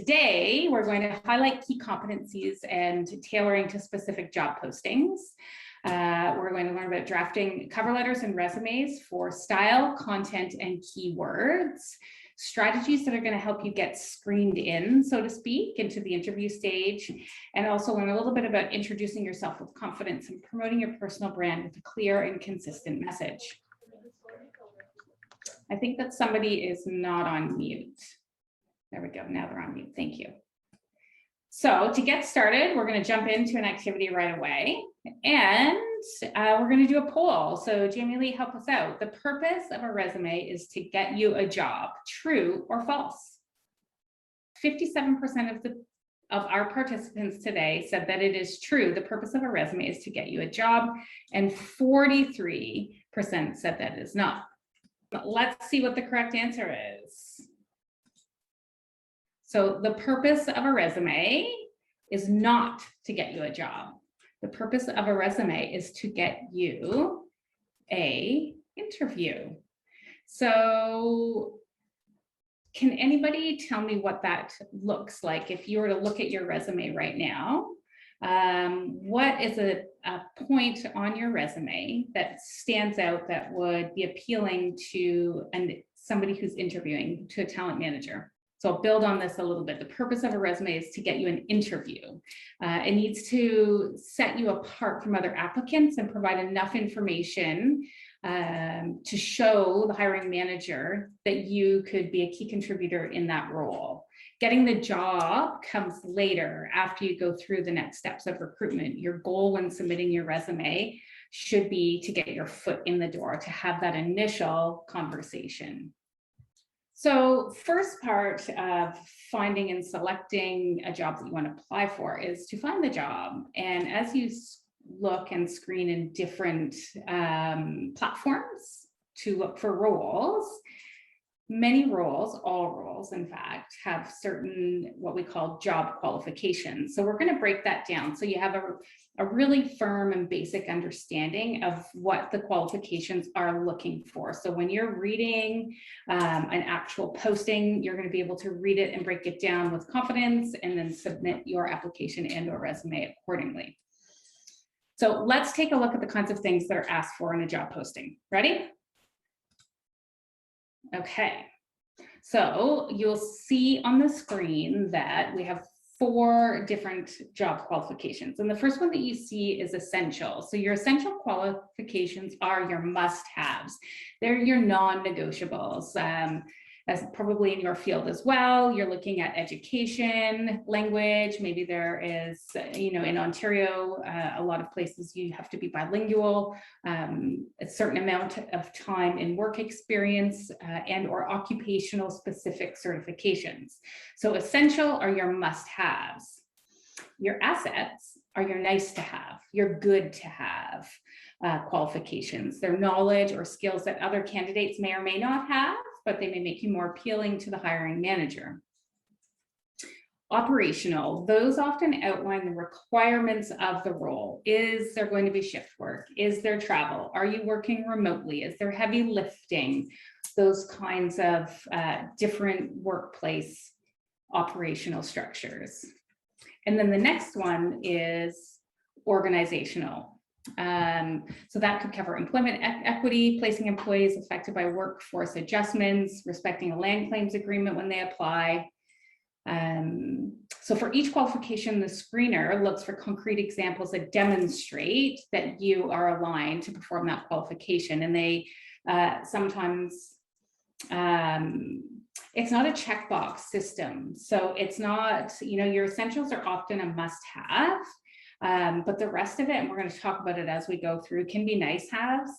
today we're going to highlight key competencies and tailoring to specific job postings. We're going to learn about drafting cover letters and resumes for style, content, and keywords, strategies that are going to help you get screened in, so to speak, into the interview stage, and also learn a little bit about introducing yourself with confidence and promoting your personal brand with a clear and consistent message. I think that somebody is not on mute. There we go. Now they're on mute. Thank you. So to get started, we're going to jump into an activity right away, and we're going to do a poll. So Jamie Lee, help us out. The purpose of a resume is to get you a job. True or false? 57% of our participants today said that it is true. The purpose of a resume is to get you a job, and 43% said that it is not. But let's see what the correct answer is. So the purpose of a resume is not to get you a job. The purpose of a resume is to get you an interview. So can anybody tell me what that looks like? If you were to look at your resume right now, what is a point on your resume that stands out that would be appealing to somebody who's interviewing, to a talent manager? So I'll build on this a little bit. The purpose of a resume is to get you an interview. It needs to set you apart from other applicants and provide enough information to show the hiring manager that you could be a key contributor in that role. Getting the job comes later, after you go through the next steps of recruitment. Your goal when submitting your resume should be to get your foot in the door, to have that initial conversation. So first part of finding and selecting a job that you want to apply for is to find the job. And as you look and screen in different platforms to look for roles, many roles, all roles in fact, have certain what we call job qualifications. So we're going to break that down so you have a really firm and basic understanding of what the qualifications are looking for. So when you're reading an actual posting, you're going to be able to read it and break it down with confidence and then submit your application and or resume accordingly. So let's take a look at the kinds of things that are asked for in a job posting. Ready? Okay, so you'll see on the screen that we have 4 different job qualifications. And the first one that you see is essential. So your essential qualifications are your must-haves. They're your non-negotiables. As probably in your field as well, you're looking at education, language. Maybe there is, in Ontario, a lot of places you have to be bilingual, a certain amount of time in work experience and or occupational specific certifications. So essential are your must-haves. Your assets are your nice to have, your good to have qualifications. They're knowledge or skills that other candidates may or may not have, but they may make you more appealing to the hiring manager. Operational, those often outline the requirements of the role. Is there going to be shift work? Is there travel? Are you working remotely? Is there heavy lifting? Those kinds of different workplace operational structures. And then the next one is organizational. So that could cover employment equity, placing employees affected by workforce adjustments, respecting a land claims agreement when they apply. So for each qualification, the screener looks for concrete examples that demonstrate that you are aligned to perform that qualification. And they sometimes, it's not a checkbox system. So it's not, your essentials are often a must-have. But the rest of it, and we're going to talk about it as we go through, can be nice-haves.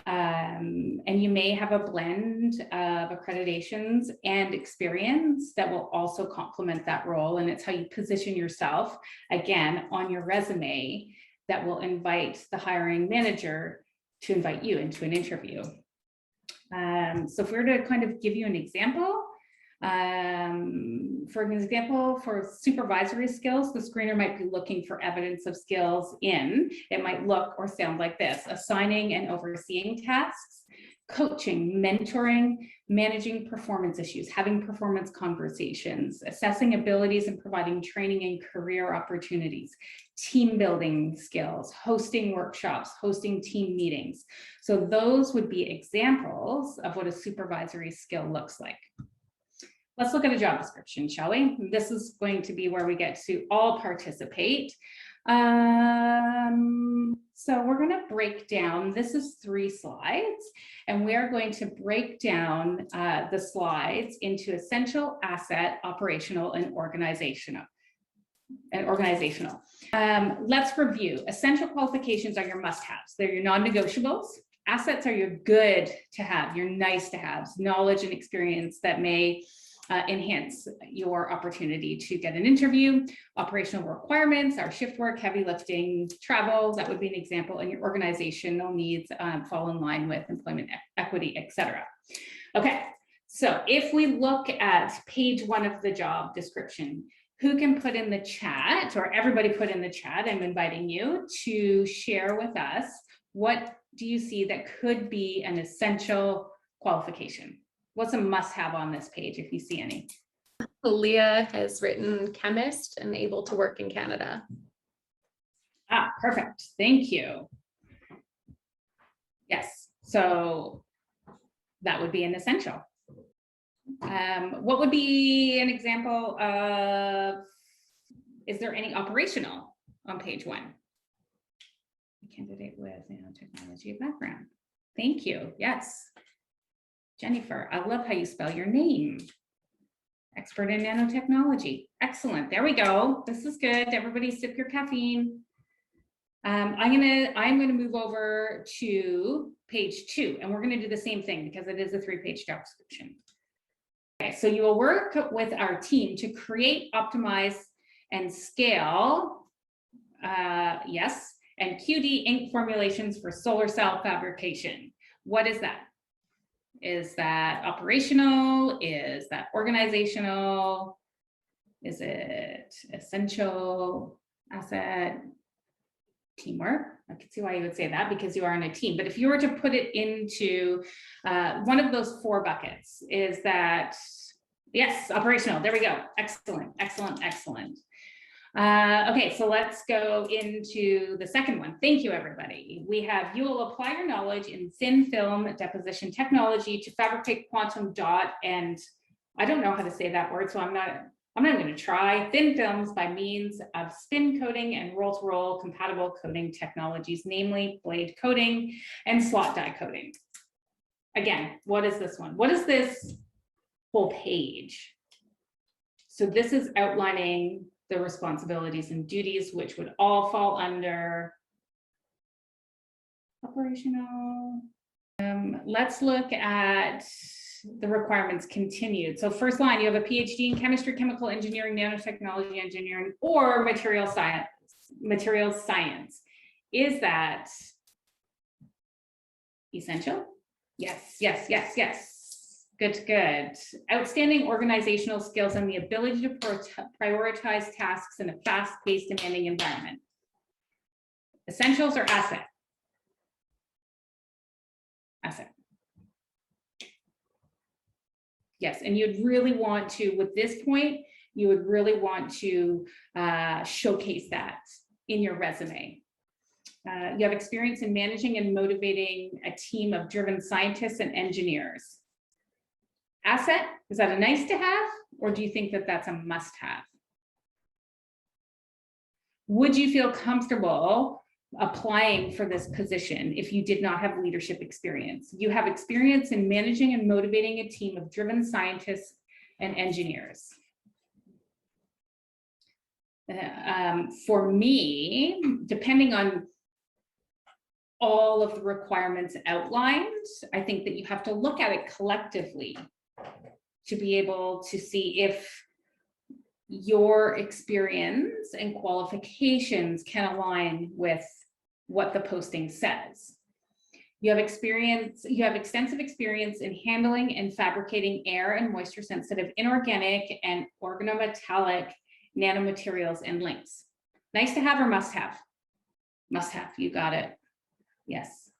And you may have a blend of accreditations and experience that will also complement that role. And it's how you position yourself, again, on your resume that will invite the hiring manager to invite you into an interview. So if we were to kind of give you an example, for supervisory skills, the screener might be looking for evidence of skills in, it might look or sound like this: assigning and overseeing tasks, coaching, mentoring, managing performance issues, having performance conversations, assessing abilities and providing training and career opportunities, team building skills, hosting workshops, hosting team meetings. So those would be examples of what a supervisory skill looks like. Let's look at a job description, shall we? This is going to be where we get to all participate. So we're going to break down, this is 3 slides, and we are going to break down the slides into essential, asset, operational, and organizational. Let's review. Essential qualifications are your must-haves. They're your non-negotiables. Assets are your good to have, your nice to haves, knowledge and experience that may enhance your opportunity to get an interview. Operational requirements are shift work, heavy lifting, travel, that would be an example, and your organizational needs fall in line with employment equity, etc. Okay, so if we look at page 1 of the job description, who can put in the chat, or everybody put in the chat, I'm inviting you to share with us, what do you see that could be an essential qualification? What's a must-have on this page, if you see any? Leah has written chemist and able to work in Canada. Ah, perfect. Thank you. Yes, so that would be an essential. What would be an example of, is there any operational on page 1? A candidate with nanotechnology background. Thank you. Yes. Jennifer, I love how you spell your name. Expert in nanotechnology. Excellent. There we go. This is good. Everybody sip your caffeine. I'm gonna move over to page 2, and we're gonna do the same thing because it is a 3-page job description. Okay, so you will work with our team to create, optimize, and scale, yes, and QD ink formulations for solar cell fabrication. What is that? Is that operational? Is that organizational? Is it essential, asset, teamwork? I can see why you would say that, because you are in a team. But if you were to put it into one of those 4 buckets, is that, yes, operational. There we go. Excellent, excellent, excellent. Okay, so let's go into the second one. Thank you, everybody. We have, you will apply your knowledge in thin film deposition technology to fabricate quantum dot, and I don't know how to say that word, so I'm not going to try, thin films by means of spin coating and roll-to-roll compatible coating technologies, namely blade coating and slot die coating. Again, what is this one? What is this whole page? So this is outlining the responsibilities and duties, which would all fall under operational. Let's look at the requirements continued. So first line, you have a PhD in chemistry, chemical engineering, nanotechnology engineering, or material science. Is that essential? Yes, yes, yes, yes. Good, good. Outstanding organizational skills and the ability to prioritize tasks in a fast-paced, demanding environment. Essentials or asset? Asset. Yes, and you'd really want to, with this point, you would really want to showcase that in your resume. You have experience in managing and motivating a team of driven scientists and engineers. Asset, is that a nice to have, or do you think that that's a must have? Would you feel comfortable applying for this position if you did not have leadership experience? You have experience in managing and motivating a team of driven scientists and engineers. For me, depending on all of the requirements outlined, I think that you have to look at it collectively to be able to see if your experience and qualifications can align with what the posting says. You have extensive experience in handling and fabricating air and moisture sensitive inorganic and organometallic nanomaterials and links. Nice to have or must have? Must have, you got it. Yes.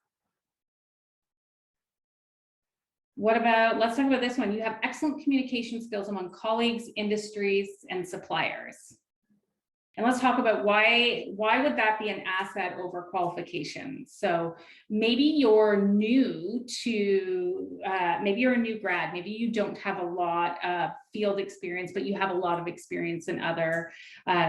What about, let's talk about this one. You have excellent communication skills among colleagues, industries, and suppliers. And let's talk about why would that be an asset over qualifications? So maybe you're new to, maybe you're a new grad, maybe you don't have a lot of field experience, but you have a lot of experience in other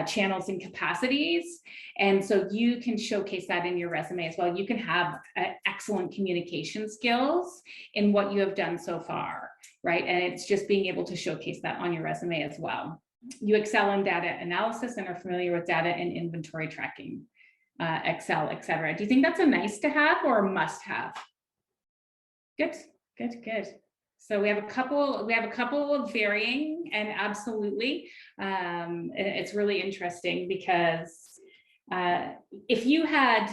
channels and capacities. And so you can showcase that in your resume as well. You can have excellent communication skills in what you have done so far, right? And it's just being able to showcase that on your resume as well. You excel in data analysis and are familiar with data and inventory tracking, Excel, etc. Do you think that's a nice to have or a must have? Good, good, good. So we have a couple of varying, and absolutely, it's really interesting because if you had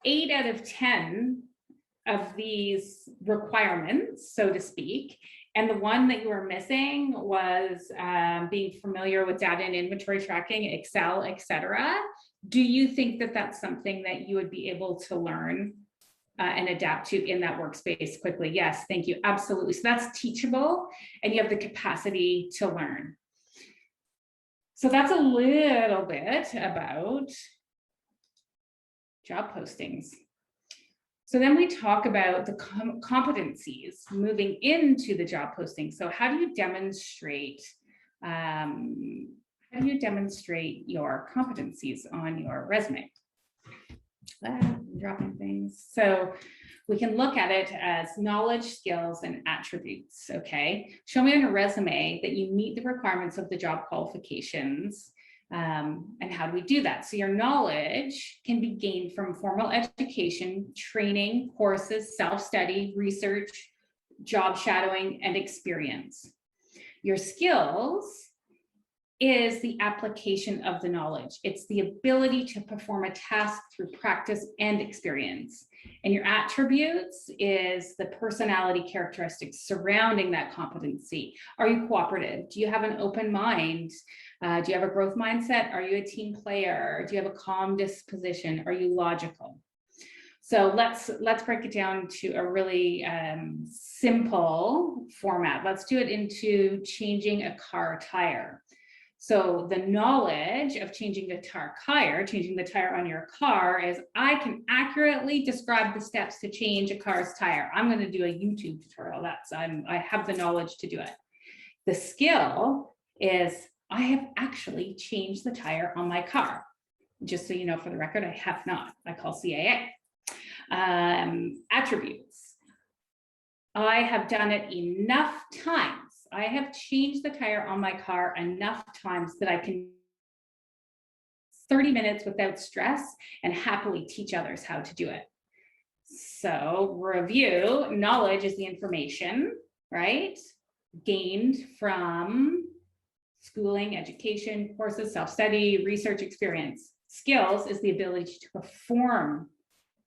8 out of 10 of these requirements, so to speak, and the one that you were missing was being familiar with data and inventory tracking, Excel, etc. Do you think that that's something that you would be able to learn and adapt to in that workspace quickly? Yes, thank you, absolutely. So that's teachable and you have the capacity to learn. So that's a little bit about job postings. So then we talk about the competencies moving into the job posting. So how do you demonstrate your competencies on your resume? Dropping things. So we can look at it as knowledge, skills, and attributes. Okay, show me on a resume that you meet the requirements of the job qualifications. And how do we do that? So your knowledge can be gained from formal education, training, courses, self-study, research, job shadowing, and experience. Your skills is the application of the knowledge. It's the ability to perform a task through practice and experience. And your attributes is the personality characteristics surrounding that competency. Are you cooperative? Do you have an open mind? Do you have a growth mindset? Are you a team player? Do you have a calm disposition? Are you logical? So let's break it down to a really simple format. Let's do it into changing a car tire. So the knowledge of changing the tire on your car is I can accurately describe the steps to change a car's tire. I'm going to do a YouTube tutorial. I have the knowledge to do it. The skill is I have actually changed the tire on my car. Just so you know, for the record, I have not. I call CAA. Attributes. I have done it enough times. I have changed the tire on my car enough times that I can 30 minutes without stress and happily teach others how to do it. So review, knowledge is the information, right? Gained from schooling, education, courses, self-study, research, experience. Skills is the ability to perform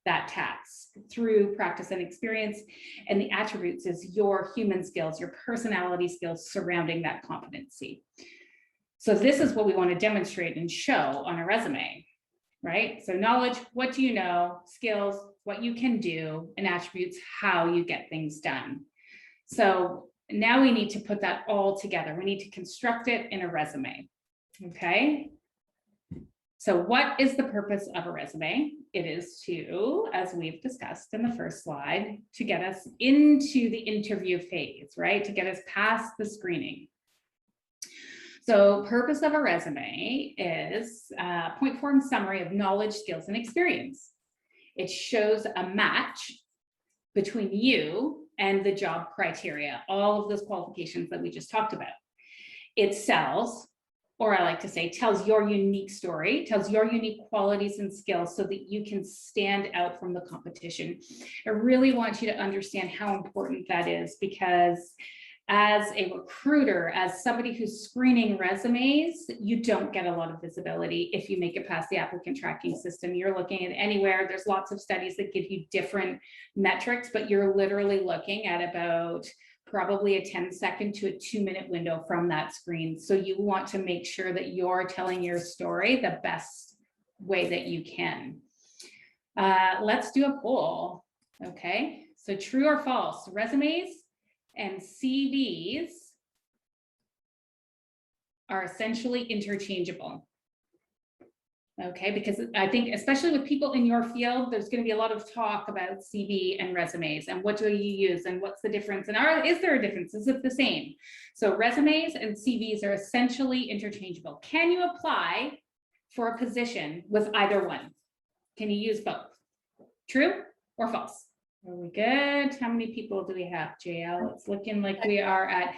that task through practice and experience. And the attributes is your human skills, your personality skills surrounding that competency. So this is what we want to demonstrate and show on a resume, right? So knowledge, what do you know? Skills, what you can do, and attributes, how you get things done. So now we need to put that all together. We need to construct it in a resume, okay? So what is the purpose of a resume? It is to, as we've discussed in the first slide, to get us into the interview phase, right? To get us past the screening. So purpose of a resume is a point form summary of knowledge, skills, and experience. It shows a match between you and the job criteria, all of those qualifications that we just talked about. It sells, or I like to say, tells your unique story, tells your unique qualities and skills so that you can stand out from the competition. I really want you to understand how important that is, because as a recruiter, as somebody who's screening resumes, you don't get a lot of visibility if you make it past the applicant tracking system. You're looking at anywhere, there's lots of studies that give you different metrics, but you're literally looking at about probably a 10-second to a 2-minute window from that screen. So you want to make sure that you're telling your story the best way that you can. Let's do a poll. Okay, so true or false, resumes and CVs are essentially interchangeable. Okay, because I think especially with people in your field, there's going to be a lot of talk about CV and resumes and what do you use and what's the difference and is there a difference? Is it the same? So resumes and CVs are essentially interchangeable. Can you apply for a position with either one? Can you use both? True or false? Are we good? How many people do we have, JL? It's looking like we are at,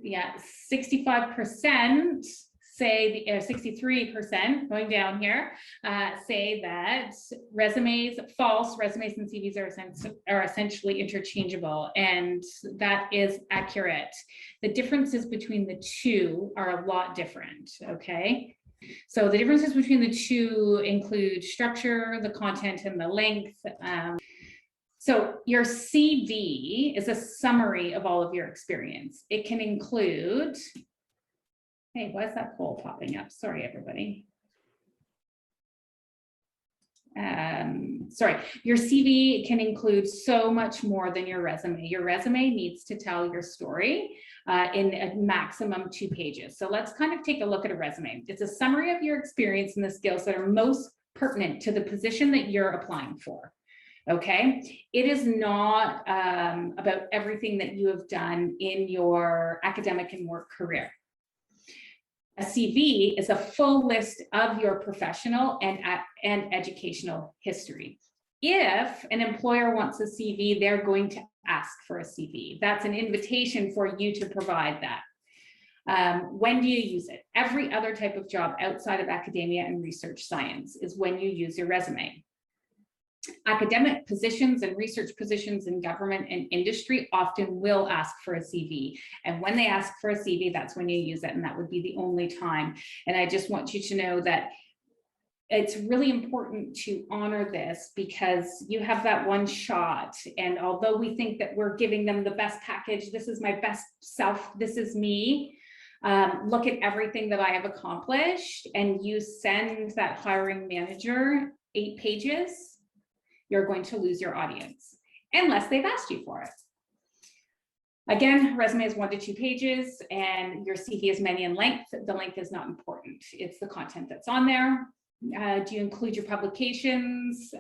yeah, 65%. Say 63% going down here, say that false resumes and CVs are essentially interchangeable, and that is accurate. The differences between the two are a lot different, okay? So the differences between the two include structure, the content, and the length. So your CV is a summary of all of your experience. It can include, hey, why is that poll popping up? Sorry, everybody. Sorry, your CV can include so much more than your resume. Your resume needs to tell your story in a maximum 2 pages. So let's kind of take a look at a resume. It's a summary of your experience and the skills that are most pertinent to the position that you're applying for. Okay, it is not about everything that you have done in your academic and work career. A CV is a full list of your professional and educational history. If an employer wants a CV, they're going to ask for a CV. That's an invitation for you to provide that. When do you use it? Every other type of job outside of academia and research science is when you use your resume. Academic positions and research positions in government and industry often will ask for a CV. And when they ask for a CV, that's when you use it. And that would be the only time. And I just want you to know that it's really important to honor this because you have that one shot. And although we think that we're giving them the best package, this is my best self, this is me. Look at everything that I have accomplished, and you send that hiring manager 8 pages, you're going to lose your audience unless they've asked you for it. Again, resume is 1 to 2 pages and your CV is many in length. The length is not important. It's the content that's on there. Do you include your publications?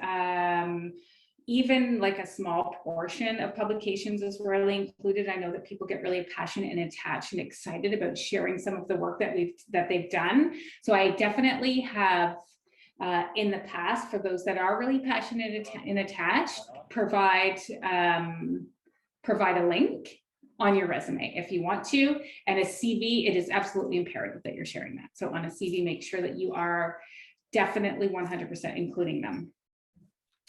Even like a small portion of publications is rarely included. I know that people get really passionate and attached and excited about sharing some of the work that they've done. So I definitely have in the past, for those that are really passionate and attached, provide a link on your resume if you want to. And a CV, it is absolutely imperative that you're sharing that. So on a CV, make sure that you are definitely 100% including them.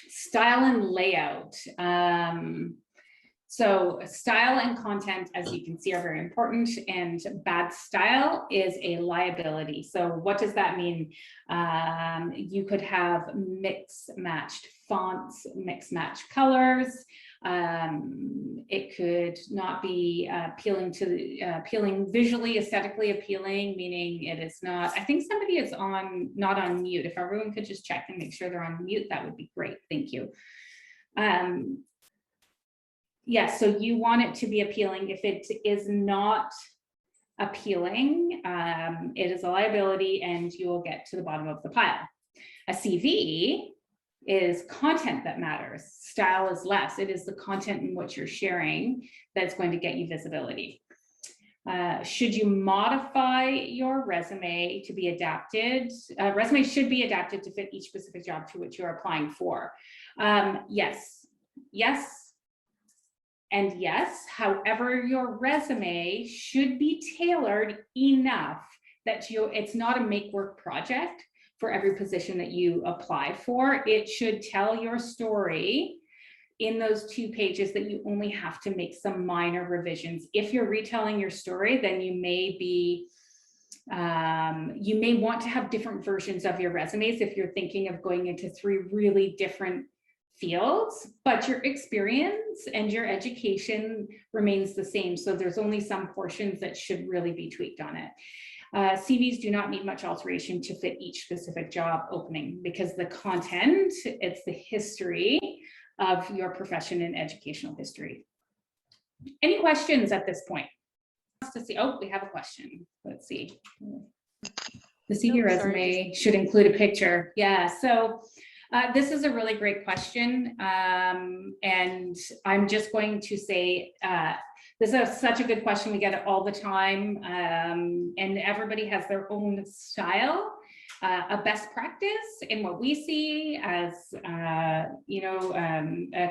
Style and layout. So style and content, as you can see, are very important, and bad style is a liability. So what does that mean? You could have mix-matched fonts, mix-matched colors. It could not be appealing, visually, aesthetically appealing, meaning it is not. I think somebody is not on mute. If everyone could just check and make sure they're on mute, that would be great. Thank you. Yes, so you want it to be appealing. If it is not appealing, it is a liability and you will get to the bottom of the pile. A CV is content that matters. Style is less. It is the content in what you're sharing that's going to get you visibility. Should you modify your resume to be adapted? Resume should be adapted to fit each specific job to which you're applying for. Yes, yes, and yes. However, your resume should be tailored enough that it's not a make-work project for every position that you apply for. It should tell your story in those 2 pages that you only have to make some minor revisions. If you're retelling your story, then you may want to have different versions of your resumes if you're thinking of going into 3 really different fields, but your experience and your education remains the same. So there's only some portions that should really be tweaked on it. CVs do not need much alteration to fit each specific job opening because the content, it's the history of your profession and educational history. Any questions at this point? To see, oh, we have a question. Let's see. The CV resume should include a picture. Yeah, so this is a really great question. And I'm just going to say, this is such a good question. We get it all the time. And everybody has their own style. A best practice in what we see as, a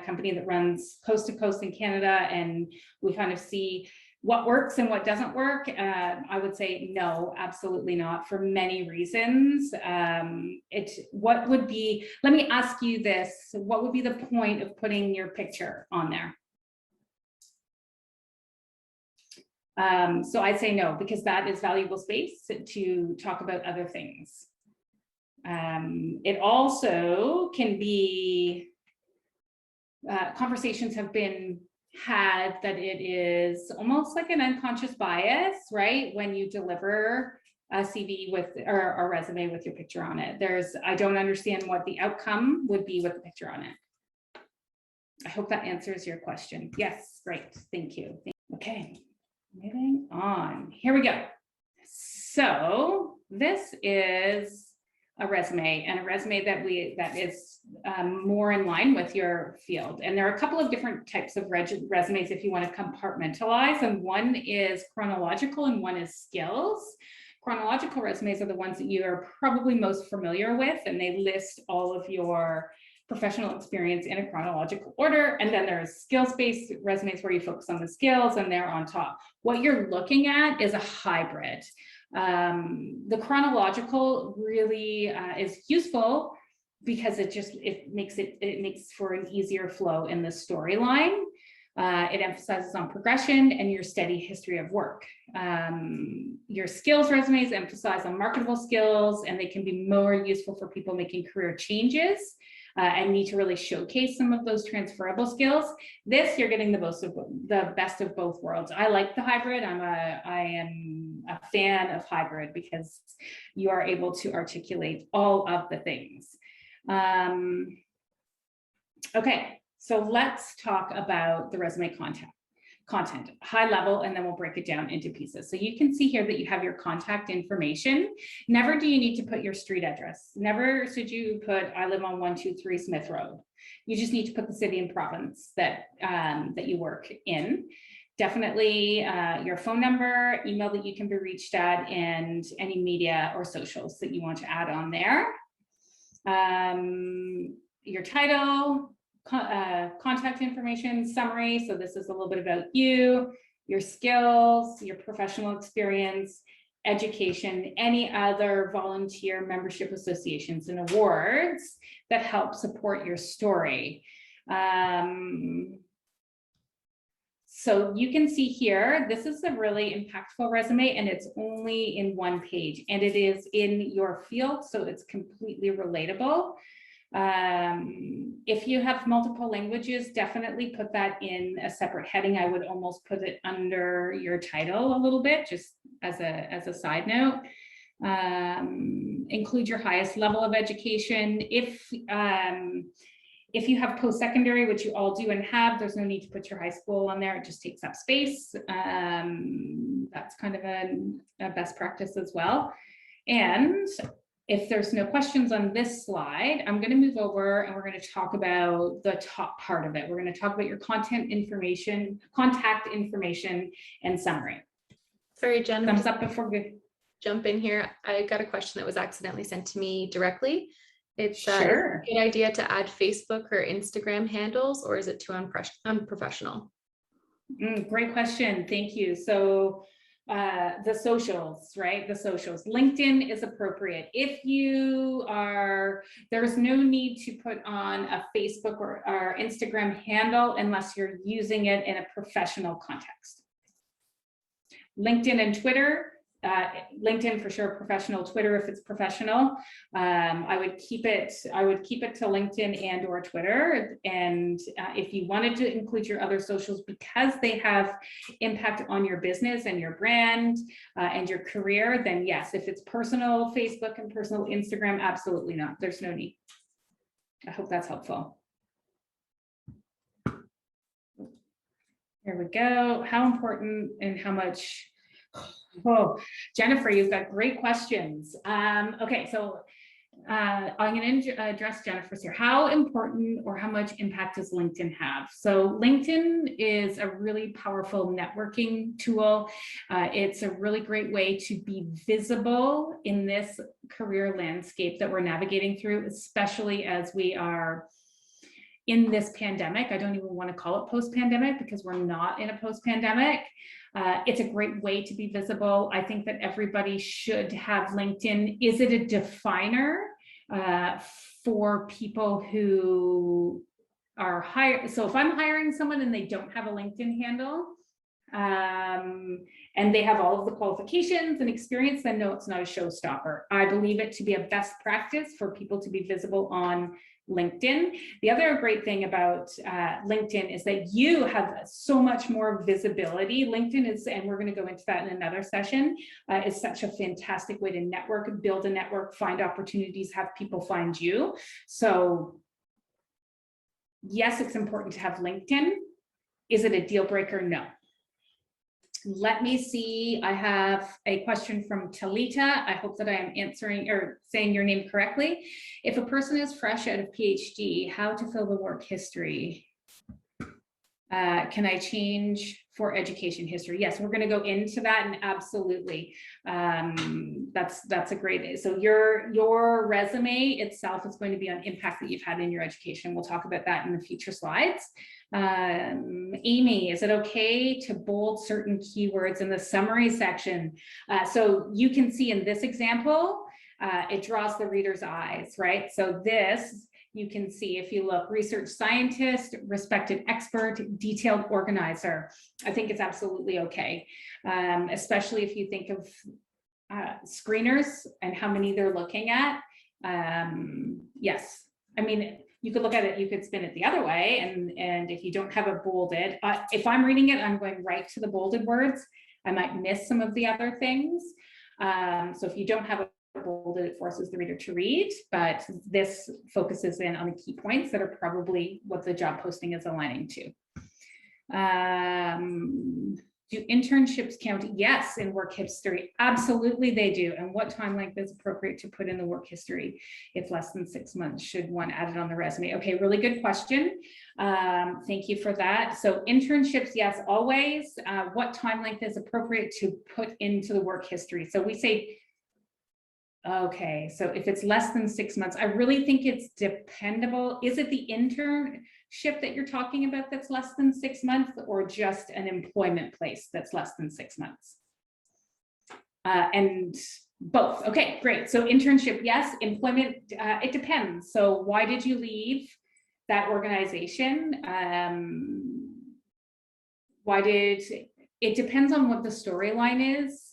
company that runs coast to coast in Canada, and we kind of see what works and what doesn't work. I would say no, absolutely not, for many reasons. What would be, let me ask you this, what would be the point of putting your picture on there? So I'd say no, because that is valuable space to talk about other things. It also can be, conversations have been had that it is almost like an unconscious bias, right? When you deliver a CV with, or a resume with your picture on it. I don't understand what the outcome would be with the picture on it. I hope that answers your question. Yes, great, thank you. Okay, moving on, here we go. So this is a resume, and a resume that is more in line with your field. And there are a couple of different types of resumes if you want to compartmentalize, and one is chronological and one is skills. Chronological resumes are the ones that you are probably most familiar with, and they list all of your professional experience in a chronological order. And then there's skills-based resumes where you focus on the skills and they're on top. What you're looking at is a hybrid. The chronological really is useful because it makes for an easier flow in the storyline. It emphasizes on progression and your steady history of work. Your skills resumes emphasize on marketable skills, and they can be more useful for people making career changes and need to really showcase some of those transferable skills. This, you're getting the best of both worlds. I like the hybrid. I am a fan of hybrid because you are able to articulate all of the things. Okay, so let's talk about the resume content, high level, and then we'll break it down into pieces. So you can see here that you have your contact information. Never do you need to put your street address. Never should you put, I live on 123 Smith Road. You just need to put the city and province that you work in. Definitely your phone number, email that you can be reached at, and any media or socials that you want to add on there. Your title, contact information, summary. So this is a little bit about you, your skills, your professional experience, education, any other volunteer membership associations and awards that help support your story. So you can see here, this is a really impactful resume, and it's only in one page, and it is in your field, so it's completely relatable. If you have multiple languages, definitely put that in a separate heading. I would almost put it under your title a little bit, just as a side note. Include your highest level of education. If you have post-secondary, which you all do and have, there's no need to put your high school on there. It just takes up space. That's kind of a best practice as well. And if there's no questions on this slide, I'm going to move over and we're going to talk about the top part of it. We're going to talk about your contact information, and summary. Sorry, Jen. Thumbs up before we jump in here. I got a question that was accidentally sent to me directly. It's sure. Is it a good idea to add Facebook or Instagram handles, or is it too unprofessional? Great question. Thank you. So the socials, right? The socials. LinkedIn is appropriate. If you are, there's no need to put on a Facebook or Instagram handle unless you're using it in a professional context. LinkedIn and Twitter. LinkedIn for sure professional, Twitter if it's professional. I would keep it to LinkedIn and or Twitter. And if you wanted to include your other socials because they have impact on your business and your brand and your career, then yes. If it's personal Facebook and personal Instagram, absolutely not. There's no need. I hope that's helpful. Here we go. How important and how much? Oh, Jennifer, you've got great questions. Okay, so I'm going to address Jennifer's here. How important or how much impact does LinkedIn have? So LinkedIn is a really powerful networking tool. It's a really great way to be visible in this career landscape that we're navigating through, especially as we are in this pandemic. I don't even want to call it post-pandemic because we're not in a post-pandemic. It's a great way to be visible. I think that everybody should have LinkedIn. Is it a definer for people who are hired? So if I'm hiring someone and they don't have a LinkedIn handle, and they have all of the qualifications and experience, then no, it's not a showstopper. I believe it to be a best practice for people to be visible on LinkedIn. The other great thing about LinkedIn is that you have so much more visibility. LinkedIn is, and we're going to go into that in another session, is such a fantastic way to network, build a network, find opportunities, have people find you. So yes, it's important to have LinkedIn. Is it a deal breaker? No. Let me see. I have a question from Talita. I hope that I am answering or saying your name correctly. If a person is fresh out of PhD, how to fill the work history? Can I change for education history? Yes, we're going to go into that, and absolutely. That's a great. So your resume itself is going to be on impact that you've had in your education. We'll talk about that in the future slides. Amy, is it okay to bold certain keywords in the summary section? So you can see in this example, it draws the reader's eyes, right? So this, you can see if you look, research scientist, respected expert, detailed organizer. I think it's absolutely okay, especially if you think of screeners and how many they're looking at. Yes, I mean, you could look at it, you could spin it the other way, and if you don't have it bolded, if I'm reading it, I'm going right to the bolded words. I might miss some of the other things. So if you don't have it bolded, it forces the reader to read, but this focuses in on the key points that are probably what the job posting is aligning to. Do internships count? Yes, in work history. Absolutely they do. And what time length is appropriate to put in the work history? If less than 6 months, should one add it on the resume? Okay, really good question. Thank you for that. So internships, yes, always. What time length is appropriate to put into the work history? So we say, okay, so if it's less than 6 months, I really think it's dependable. Is it the internship that you're talking about that's less than 6 months, or just an employment place that's less than 6 months? And both. Okay, great. So internship, yes. Employment, it depends. So why did you leave that organization? It depends on what the storyline is.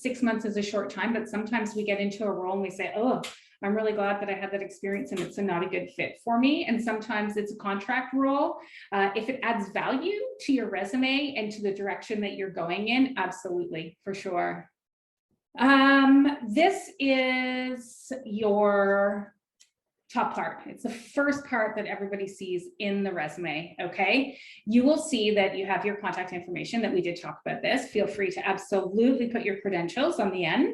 6 months is a short time, but sometimes we get into a role and we say, oh, I'm really glad that I had that experience and it's not a good fit for me. And sometimes it's a contract role. If it adds value to your resume and to the direction that you're going in, absolutely, for sure. This is your top part. It's the first part that everybody sees in the resume, okay? You will see that you have your contact information, that we did talk about this. Feel free to absolutely put your credentials on the end.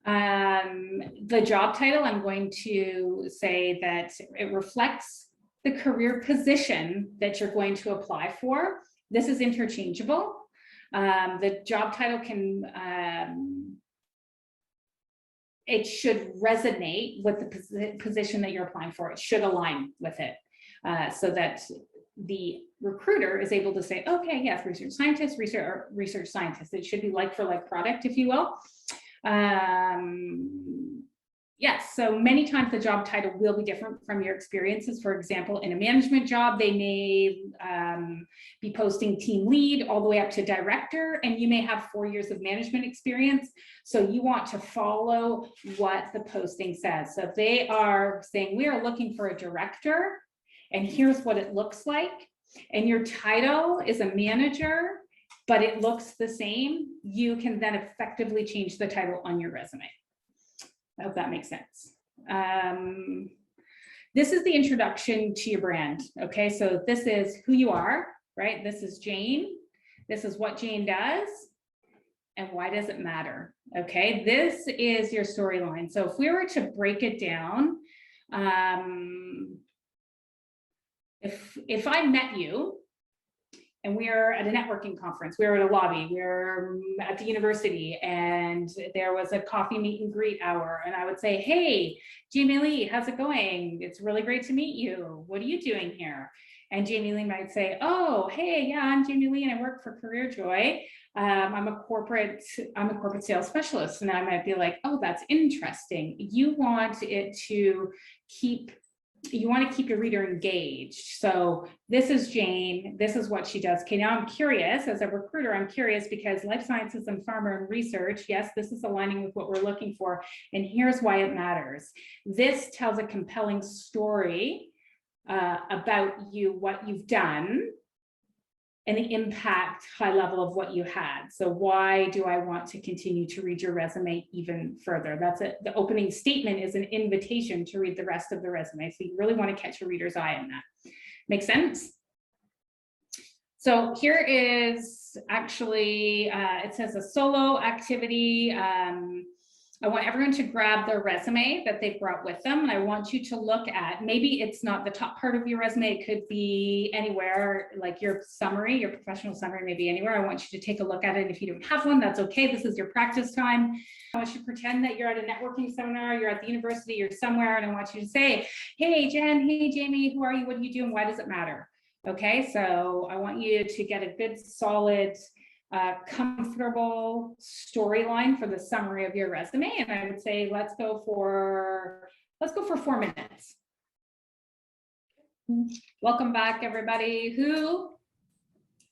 The job title, I'm going to say that it reflects the career position that you're going to apply for. This is interchangeable. The job title can, it should resonate with the position that you're applying for. It should align with it, so that the recruiter is able to say, okay, yes, research scientist, research scientist. It should be like for like product, if you will. Yes, so many times the job title will be different from your experiences. For example, in a management job, they may be posting team lead all the way up to director, and you may have 4 years of management experience. So you want to follow what the posting says. So if they are saying, we are looking for a director, and here's what it looks like, and your title is a manager, but it looks the same, you can then effectively change the title on your resume. I hope that makes sense. This is the introduction to your brand. Okay, so this is who you are, right? This is Jane. This is what Jane does. And why does it matter? Okay, this is your storyline. So if we were to break it down, if I met you and we're at a networking conference, we're at a lobby, we're at the university, and there was a coffee meet and greet hour, and I would say, hey, Jamie Lee, how's it going? It's really great to meet you. What are you doing here? And Jamie Lee might say, oh, hey, yeah, I'm Jamie Lee and I work for CareerJoy. I'm a corporate sales specialist. And I might be like, oh, that's interesting. You want to keep your reader engaged. So this is Jane, this is what she does. Okay, now I'm curious, as a recruiter, I'm curious because life sciences and pharma and research, yes, this is aligning with what we're looking for. And here's why it matters. This tells a compelling story about you, what you've done, and the impact high level of what you had. So why do I want to continue to read your resume even further? That's it. The opening statement is an invitation to read the rest of the resume. So you really want to catch a reader's eye on that. Make sense? So here is actually, it says a solo activity. I want everyone to grab their resume that they brought with them. And I want you to look at, maybe it's not the top part of your resume. It could be anywhere, like your summary, your professional summary, maybe anywhere. I want you to take a look at it. If you don't have one, that's okay. This is your practice time. I want you to pretend that you're at a networking seminar, you're at the university, you're somewhere, and I want you to say, hey, Jen, hey, Jamie, who are you? What do you do? And why does it matter? Okay, so I want you to get a good, solid, comfortable storyline for the summary of your resume. And I would say, let's go for 4 minutes. Welcome back, everybody. Who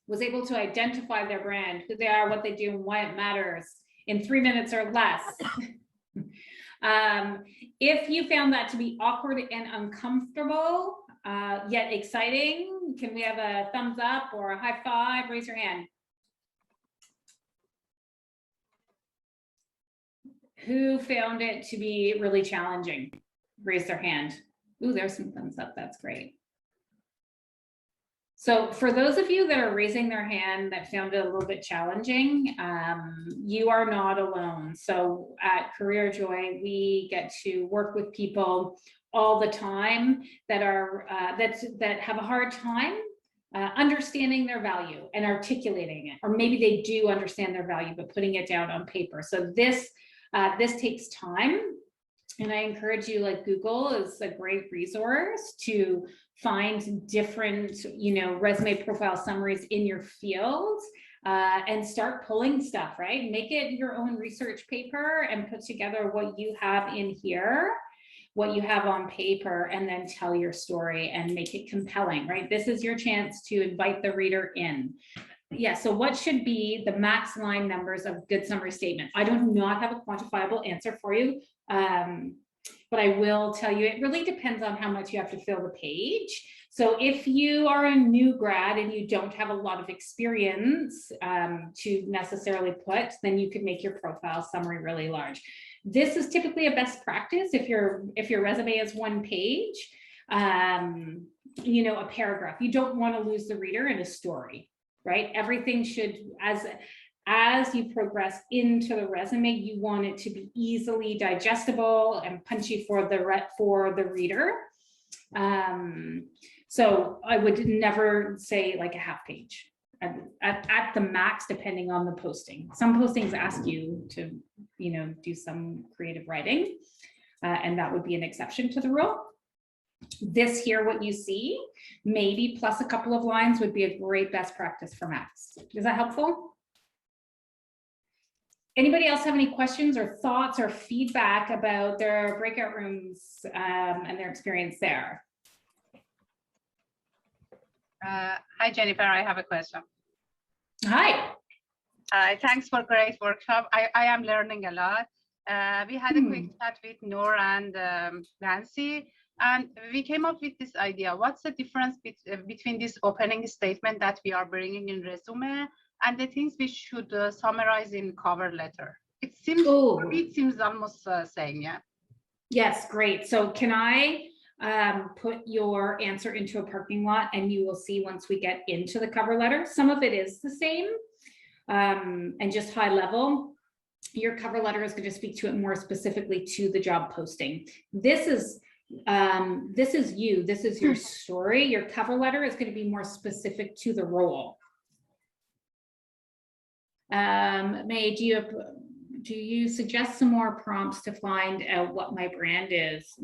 was able to identify their brand, who they are, what they do, and why it matters in 3 minutes or less? If you found that to be awkward and uncomfortable, yet exciting, can we have a thumbs up or a high five? Raise your hand. Who found it to be really challenging? Raise their hand. Ooh, there's some thumbs up. That's great. So for those of you that are raising their hand that found it a little bit challenging, you are not alone. So at CareerJoy, we get to work with people all the time that are that have a hard time understanding their value and articulating it, or maybe they do understand their value but putting it down on paper. So this takes time, and I encourage you, like Google is a great resource to find different, resume profile summaries in your field, and start pulling stuff, right? Make it your own research paper and put together what you have in here, what you have on paper, and then tell your story and make it compelling, right? This is your chance to invite the reader in. Yeah, so what should be the max line numbers of good summary statement? I do not have a quantifiable answer for you, but I will tell you it really depends on how much you have to fill the page. So if you are a new grad and you don't have a lot of experience to necessarily put, then you could make your profile summary really large. This is typically a best practice if your resume is 1 page, a paragraph. You don't want to lose the reader in a story. Right? Everything should, as you progress into the resume, you want it to be easily digestible and punchy for the reader. So I would never say like a half page at the max, depending on the posting. Some postings ask you to, do some creative writing, and that would be an exception to the rule. This here, what you see, maybe plus a couple of lines would be a great best practice for max. Is that helpful? Anybody else have any questions or thoughts or feedback about their breakout rooms and their experience there? Hi, Jennifer, I have a question. Hi. Thanks for great workshop. I am learning a lot. We had a quick chat with Noor and Nancy, and we came up with this idea. What's the difference between this opening statement that we are bringing in resume and the things we should summarize in cover letter? It seems, for me, it seems almost same, yeah? Yes, great. So can I put your answer into a parking lot, and you will see once we get into the cover letter, some of it is the same, and just high level. Your cover letter is going to speak to it more specifically to the job posting. This is you, this is your story. Your cover letter is going to be more specific to the role. May, do you suggest some more prompts to find out what my brand is?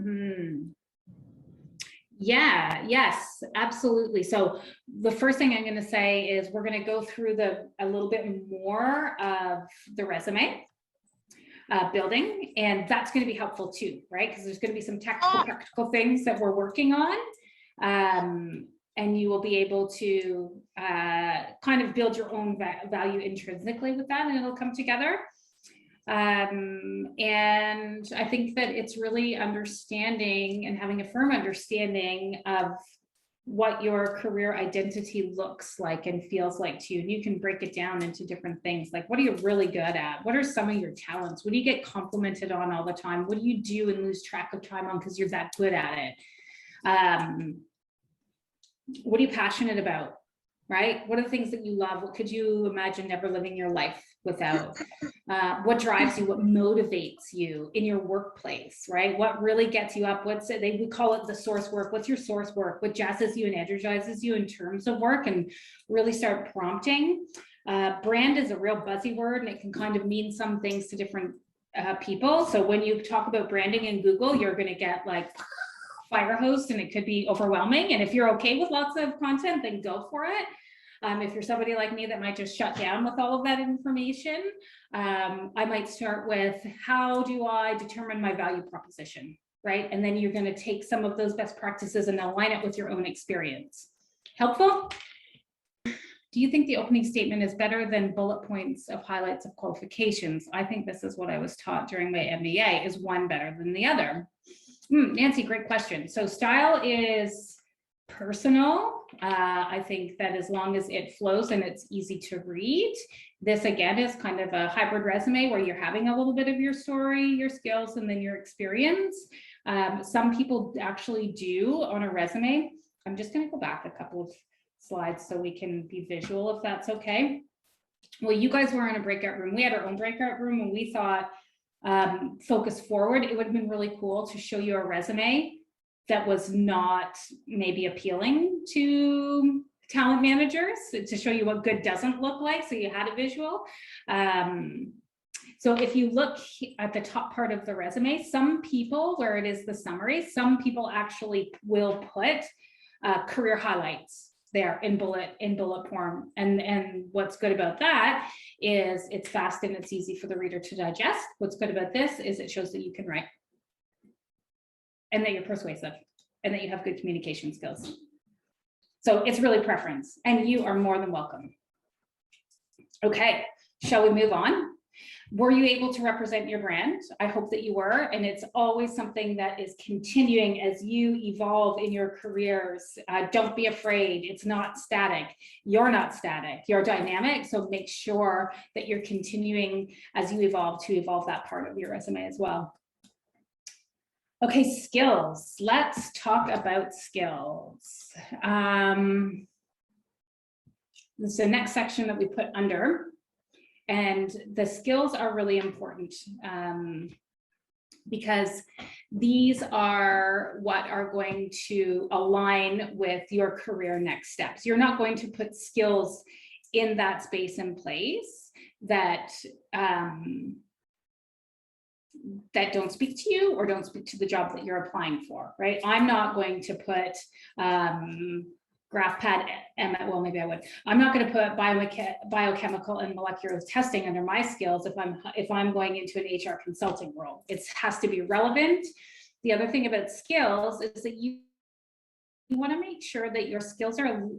Yeah, yes, absolutely. So the first thing I'm going to say is we're going to go through a little bit more of the resume building, and that's going to be helpful too, right? Because there's going to be some technical things that we're working on, and you will be able to kind of build your own value intrinsically with that, and it'll come together. And I think that it's really understanding and having a firm understanding of what your career identity looks like and feels like to you. And you can break it down into different things, like what are you really good at? What are some of your talents? What do you get complimented on all the time? What do you do and lose track of time on because you're that good at it? What are you passionate about, right? What are the things that you love? What could you imagine never living your life without? What drives you? What motivates you in your workplace, right? What really gets you up? We call it the source work. What's your source work? What jazzes you and energizes you in terms of work? And really start prompting. Brand is a real buzzy word, and it can kind of mean some things to different people. So when you talk about branding in Google, you're going to get like fire hose, and it could be overwhelming. And if you're okay with lots of content, then go for it. If you're somebody like me that might just shut down with all of that information, I might start with, how do I determine my value proposition, right? And then you're going to take some of those best practices and align it with your own experience. Helpful? Do you think the opening statement is better than bullet points of highlights of qualifications? I think this is what I was taught during my MBA. Is one better than the other? Nancy, great question. So style is personal. I think that as long as it flows and it's easy to read, this again is kind of a hybrid resume where you're having a little bit of your story, your skills, and then your experience. Some people actually do on a resume. I'm just going to go back a couple of slides so we can be visual, if that's okay. Well, you guys were in a breakout room. We had our own breakout room, and we thought, focus forward, it would have been really cool to show you a resume that was not maybe appealing to talent managers, to show you what good doesn't look like, so you had a visual. So if you look at the top part of the resume, some people, where it is the summary, some people actually will put career highlights there in bullet form. And what's good about that is it's fast and it's easy for the reader to digest. What's good about this is it shows that you can write, and that you're persuasive, and that you have good communication skills. So it's really preference, and you are more than welcome. Okay, shall we move on? Were you able to represent your brand? I hope that you were, and it's always something that is continuing as you evolve in your careers. Don't be afraid, it's not static. You're not static, you're dynamic, so make sure that you're continuing as you evolve to evolve that part of your resume as well. Okay, skills. Let's talk about skills. This is the next section that we put under, and the skills are really important because these are what are going to align with your career next steps. You're not going to put skills in that space and place that that don't speak to you or don't speak to the job that you're applying for, right? I'm not going to put GraphPad, well, maybe I would. I'm not going to put biochemical and molecular testing under my skills if I'm going into an HR consulting role. It has to be relevant. The other thing about skills is that you want to make sure that your skills are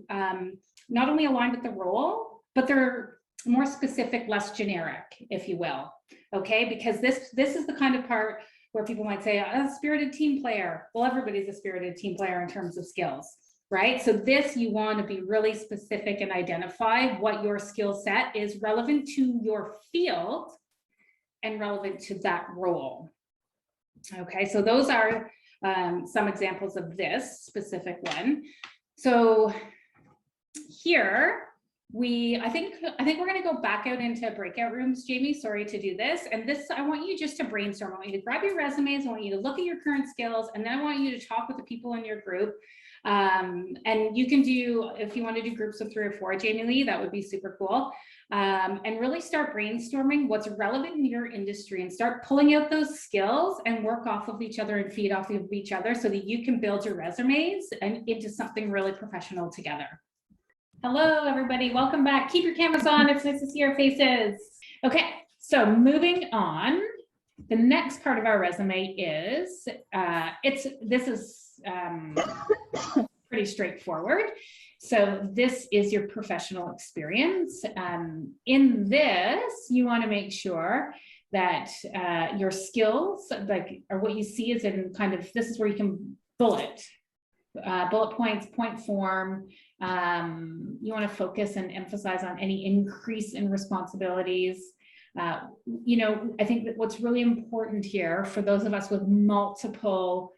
not only aligned with the role, but they're more specific, less generic, if you will. Okay, because this is the kind of part where people might say, a spirited team player. Well, everybody's a spirited team player in terms of skills, right? So this, you want to be really specific and identify what your skill set is relevant to your field and relevant to that role. Okay, so those are some examples of this specific one. So here, I think we're going to go back out into breakout rooms, Jamie. Sorry to do this. And this, I want you just to brainstorm. I want you to grab your resumes. I want you to look at your current skills, and then I want you to talk with the people in your group. And you can do, if you want to do groups of 3 or 4, Jamie Lee, that would be super cool. And really start brainstorming what's relevant in your industry and start pulling out those skills and work off of each other and feed off of each other so that you can build your resumes and into something really professional together. Hello, everybody. Welcome back. Keep your cameras on. It's nice to see your faces. Okay, so moving on. The next part of our resume is, this is pretty straightforward. So this is your professional experience. In this, you want to make sure that your skills, or what you see is in kind of, this is where you can bullet points, point form. You want to focus and emphasize on any increase in responsibilities. You know, I think that what's really important here for those of us with multiple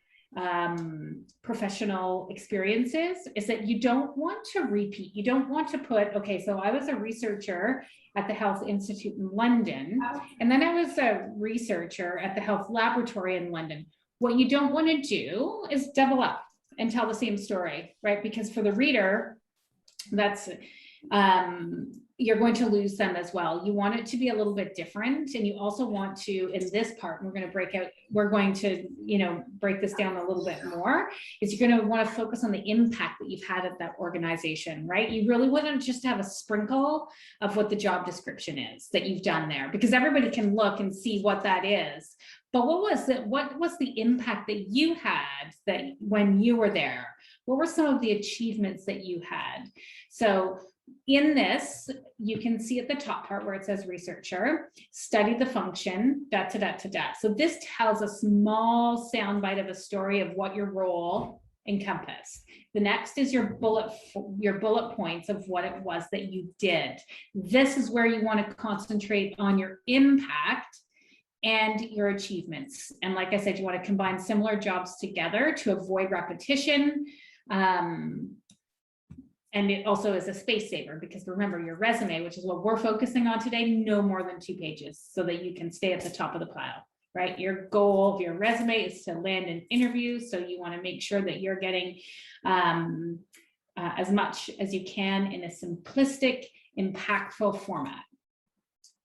professional experiences is that you don't want to repeat. You don't want to put, okay, so I was a researcher at the Health Institute in London, and then I was a researcher at the Health Laboratory in London. What you don't want to do is double up and tell the same story, right? Because for the reader, that's you're going to lose them as well. You want it to be a little bit different, and you also want to, in this part, we're going to, you know, break this down a little bit more, is you're going to want to focus on the impact that you've had at that organization, right? You really wouldn't just have a sprinkle of what the job description is that you've done there, because everybody can look and see what that is. But what was the impact that you had that when you were there? What were some of the achievements that you had? So in this, you can see at the top part where it says researcher, study the function, ... So this tells a small soundbite of a story of what your role encompassed. The next is your bullet points of what it was that you did. This is where you want to concentrate on your impact and your achievements. And like I said, you want to combine similar jobs together to avoid repetition. And it also is a space saver, because remember, your resume, which is what we're focusing on today, no more than 2 pages so that you can stay at the top of the pile, right? Your goal of your resume is to land an interview. So you want to make sure that you're getting as much as you can in a simplistic, impactful format.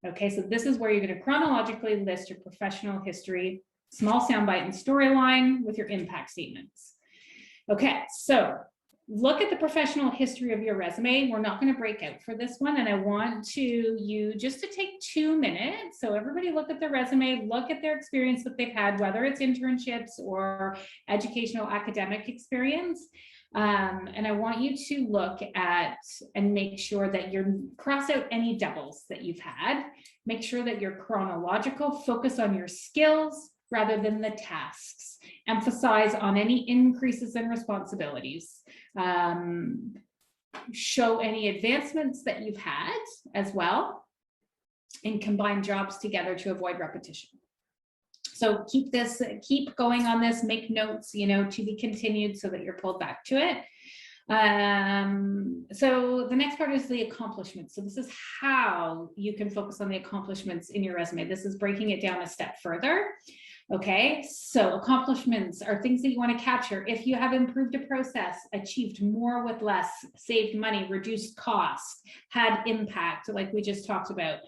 Okay, so this is where you're going to chronologically list your professional history, small soundbite and storyline with your impact statements. Okay, so look at the professional history of your resume. We're not going to break out for this one, and I want you just to take 2 minutes. So everybody look at their resume, look at their experience that they've had, whether it's internships or educational academic experience. And I want you to look at and make sure that you cross out any doubles that you've had. Make sure that you're chronological, focus on your skills rather than the tasks. Emphasize on any increases in responsibilities. Show any advancements that you've had as well, and combine jobs together to avoid repetition. So keep going on this, make notes, you know, to be continued so that you're pulled back to it. So the next part is the accomplishments. So this is how you can focus on the accomplishments in your resume. This is breaking it down a step further. Okay, so accomplishments are things that you want to capture. If you have improved a process, achieved more with less, saved money, reduced costs, had impact, like we just talked about,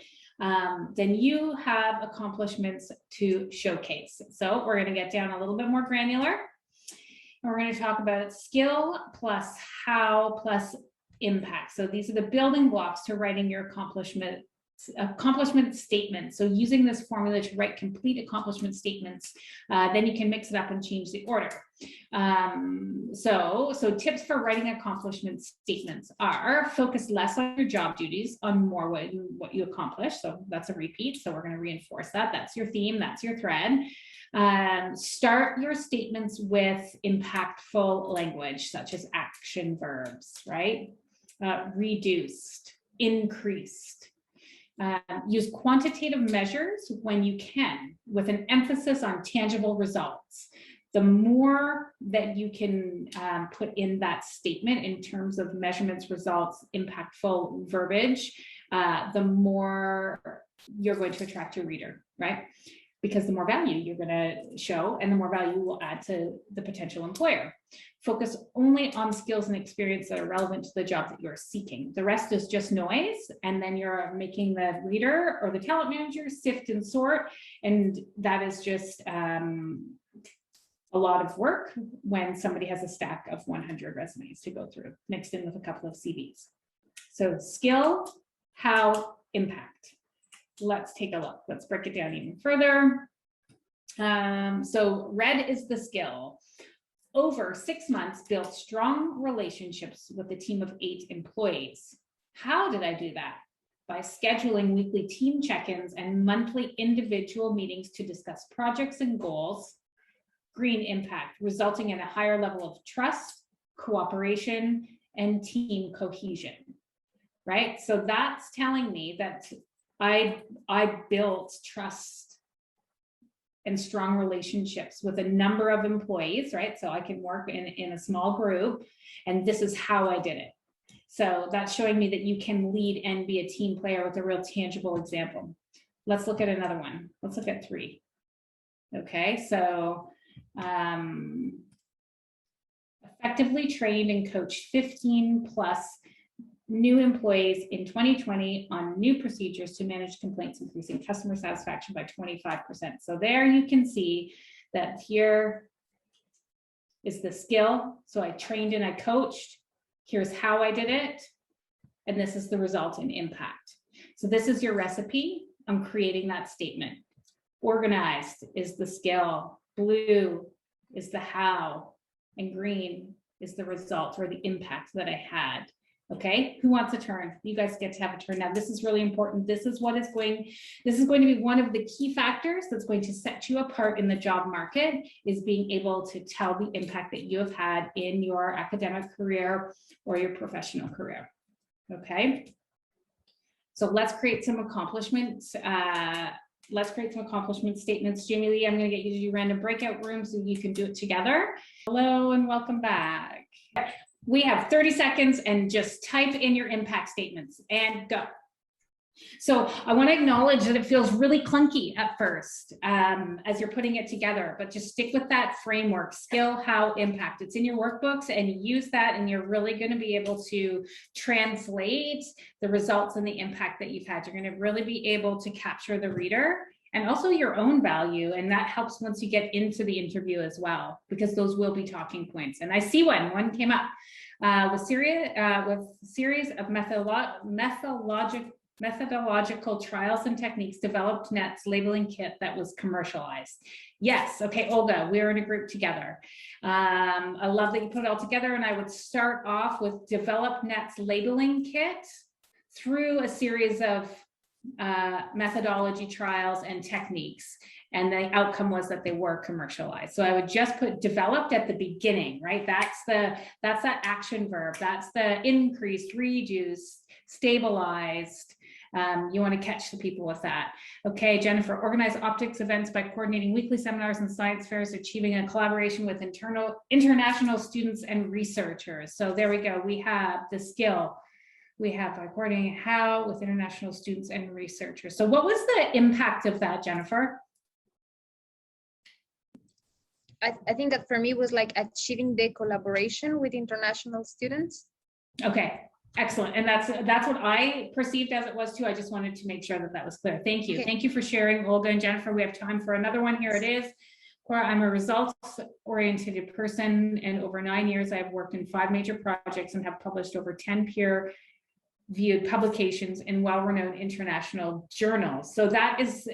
then you have accomplishments to showcase. So we're going to get down a little bit more granular. And we're going to talk about skill plus how plus impact. So these are the building blocks to writing your accomplishment statement. So using this formula to write complete accomplishment statements, then you can mix it up and change the order. So tips for writing accomplishment statements are: focus less on your job duties, on more what you accomplish. So that's a repeat. So we're going to reinforce that. That's your theme. That's your thread. Start your statements with impactful language, such as action verbs, right? Reduced, increased. Use quantitative measures when you can, with an emphasis on tangible results. the more that you can put in that statement in terms of measurements, results, impactful verbiage, the more you're going to attract your reader, right? Because the more value you're going to show and the more value will add to the potential employer. Focus only on skills and experience that are relevant to the job that you're seeking. The rest is just noise, and then you're making the reader or the talent manager sift and sort, and that is just a lot of work when somebody has a stack of 100 resumes to go through, mixed in with a couple of CVs. So skill, how, impact. Let's take a look. Let's break it down even further. So red is the skill. Over 6 months, built strong relationships with a team of 8 employees. How did I do that? By scheduling weekly team check-ins and monthly individual meetings to discuss projects and goals. Green, impact, resulting in a higher level of trust, cooperation, and team cohesion, right? So that's telling me that I built trust and strong relationships with a number of employees, right? So I can work in a small group, and this is how I did it. So that's showing me that you can lead and be a team player with a real tangible example. Let's look at another one. Let's look at 3. Okay, so effectively trained and coached 15 plus new employees in 2020 on new procedures to manage complaints, increasing customer satisfaction by 25%. So there you can see that here is the skill. So I trained and I coached. Here's how I did it. And this is the result in impact. So this is your recipe. I'm creating that statement. Organized is the skill. Blue is the how. And green is the result or the impact that I had. Okay, who wants a turn? You guys get to have a turn now. This is really important. This is going to be one of the key factors that's going to set you apart in the job market, is being able to tell the impact that you have had in your academic career or your professional career. Okay, so let's create some accomplishments. Let's create some accomplishment statements. Jamie Lee, I'm going to get you to do random breakout rooms so you can do it together. Hello and welcome back. We have 30 seconds, and just type in your impact statements and go. So I want to acknowledge that it feels really clunky at first as you're putting it together, but just stick with that framework, skill, how, impact. It's in your workbooks, and use that, and you're really going to be able to translate the results and the impact that you've had. You're going to really be able to capture the reader and also your own value. And that helps once you get into the interview as well, because those will be talking points. And I see one came up with series of methodological trials and techniques developed NET's labeling kit that was commercialized. Yes, okay, Olga, we're in a group together. I love that you put it all together, and I would start off with develop NET's labeling kit through a series of methodology trials and techniques, and the outcome was that they were commercialized. So I would just put developed at the beginning, right? That's that action verb. That's the increased, reduced, stabilized. You want to catch the people with that. Okay, Jennifer, organize optics events by coordinating weekly seminars and science fairs, achieving a collaboration with international students and researchers. So there we go. We have the skill. We have by coordinating how with international students and researchers. So what was the impact of that, Jennifer? I think that for me was like achieving the collaboration with international students. Okay, excellent. And that's what I perceived as it was too. I just wanted to make sure that that was clear. Thank you. Okay. Thank you for sharing, Olga and Jennifer. We have time for another one. Here it is. Cora, I'm a results-oriented person, and over 9 years, I've worked in 5 major projects and have published over 10 peer-reviewed publications in well-renowned international journals. So that is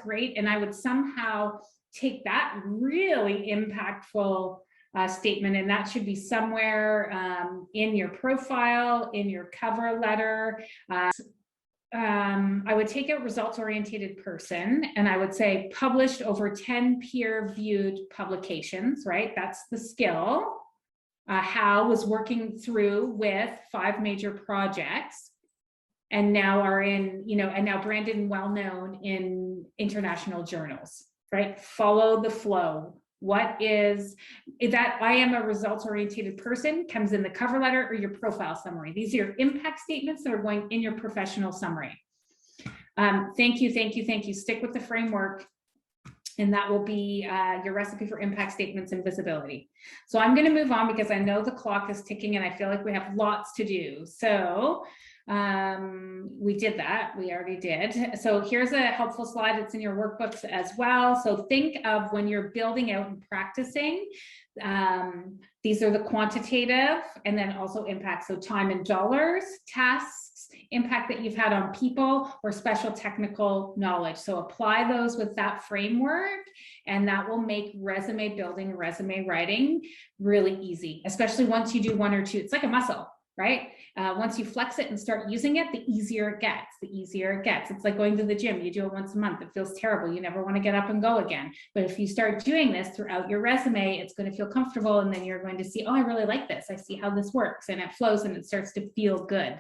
great. And I would somehow take that really impactful statement, and that should be somewhere in your profile, in your cover letter. I would take a results-oriented person, and I would say published over 10 peer-reviewed publications, right? That's the skill. How was working through with 5 major projects, and now are in, and now branded and well-known in international journals, right? Follow the flow. What is that? I am a results-oriented person comes in the cover letter or your profile summary. These are your impact statements that are going in your professional summary. Thank you, thank you, thank you. Stick with the framework, and that will be your recipe for impact statements and visibility. So I'm going to move on because I know the clock is ticking and I feel like we have lots to do. So we did that. We already did. So here's a helpful slide. It's in your workbooks as well. So think of when you're building out and practicing. These are the quantitative and then also impact. So time in dollars, tasks, impact that you've had on people, or special technical knowledge. So apply those with that framework, and that will make resume building, resume writing really easy, especially once you do one or two. It's like a muscle, right? Once you flex it and start using it, the easier it gets, the easier it gets. It's like going to the gym. You do it once a month. It feels terrible. You never want to get up and go again. But if you start doing this throughout your resume, it's going to feel comfortable. And then you're going to see, oh, I really like this. I see how this works. And it flows and it starts to feel good.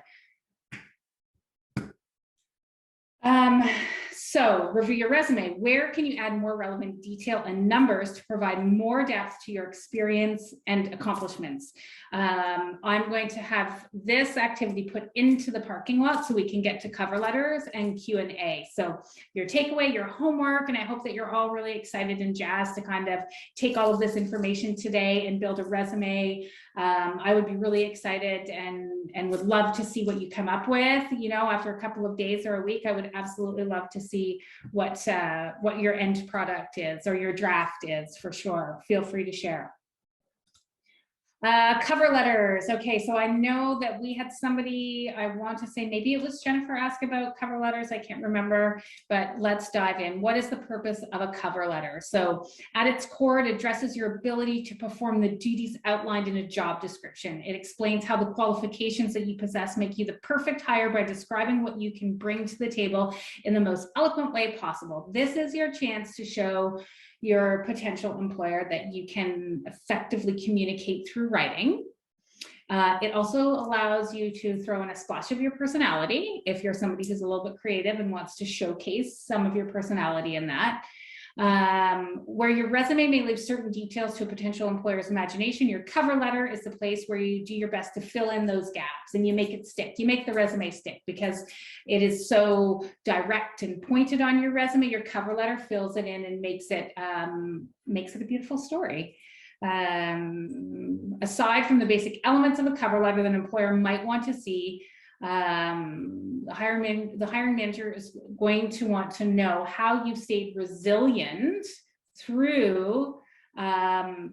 So review your resume. Where can you add more relevant detail and numbers to provide more depth to your experience and accomplishments? I'm going to have this activity put into the parking lot so we can get to cover letters and Q&A. So your takeaway, your homework, and I hope that you're all really excited and jazzed to kind of take all of this information today and build a resume. I would be really excited and would love to see what you come up with. You know, after a couple of days or a week, I would absolutely love to see what your end product is or your draft is, for sure. Feel free to share. Cover letters. Okay, so I know that we had somebody, I want to say maybe it was Jennifer, ask about cover letters. I can't remember, but let's dive in. What is the purpose of a cover letter? So at its core, it addresses your ability to perform the duties outlined in a job description. It explains how the qualifications that you possess make you the perfect hire by describing what you can bring to the table in the most eloquent way possible. This is your chance to show your potential employer that you can effectively communicate through writing. It also allows you to throw in a splash of your personality if you're somebody who's a little bit creative and wants to showcase some of your personality in that. Where your resume may leave certain details to a potential employer's imagination, your cover letter is the place where you do your best to fill in those gaps and you make it stick. You make the resume stick because it is so direct and pointed on your resume. Your cover letter fills it in and makes it a beautiful story. Aside from the basic elements of a cover letter that an employer might want to see, the hiring manager is going to want to know how you stayed resilient through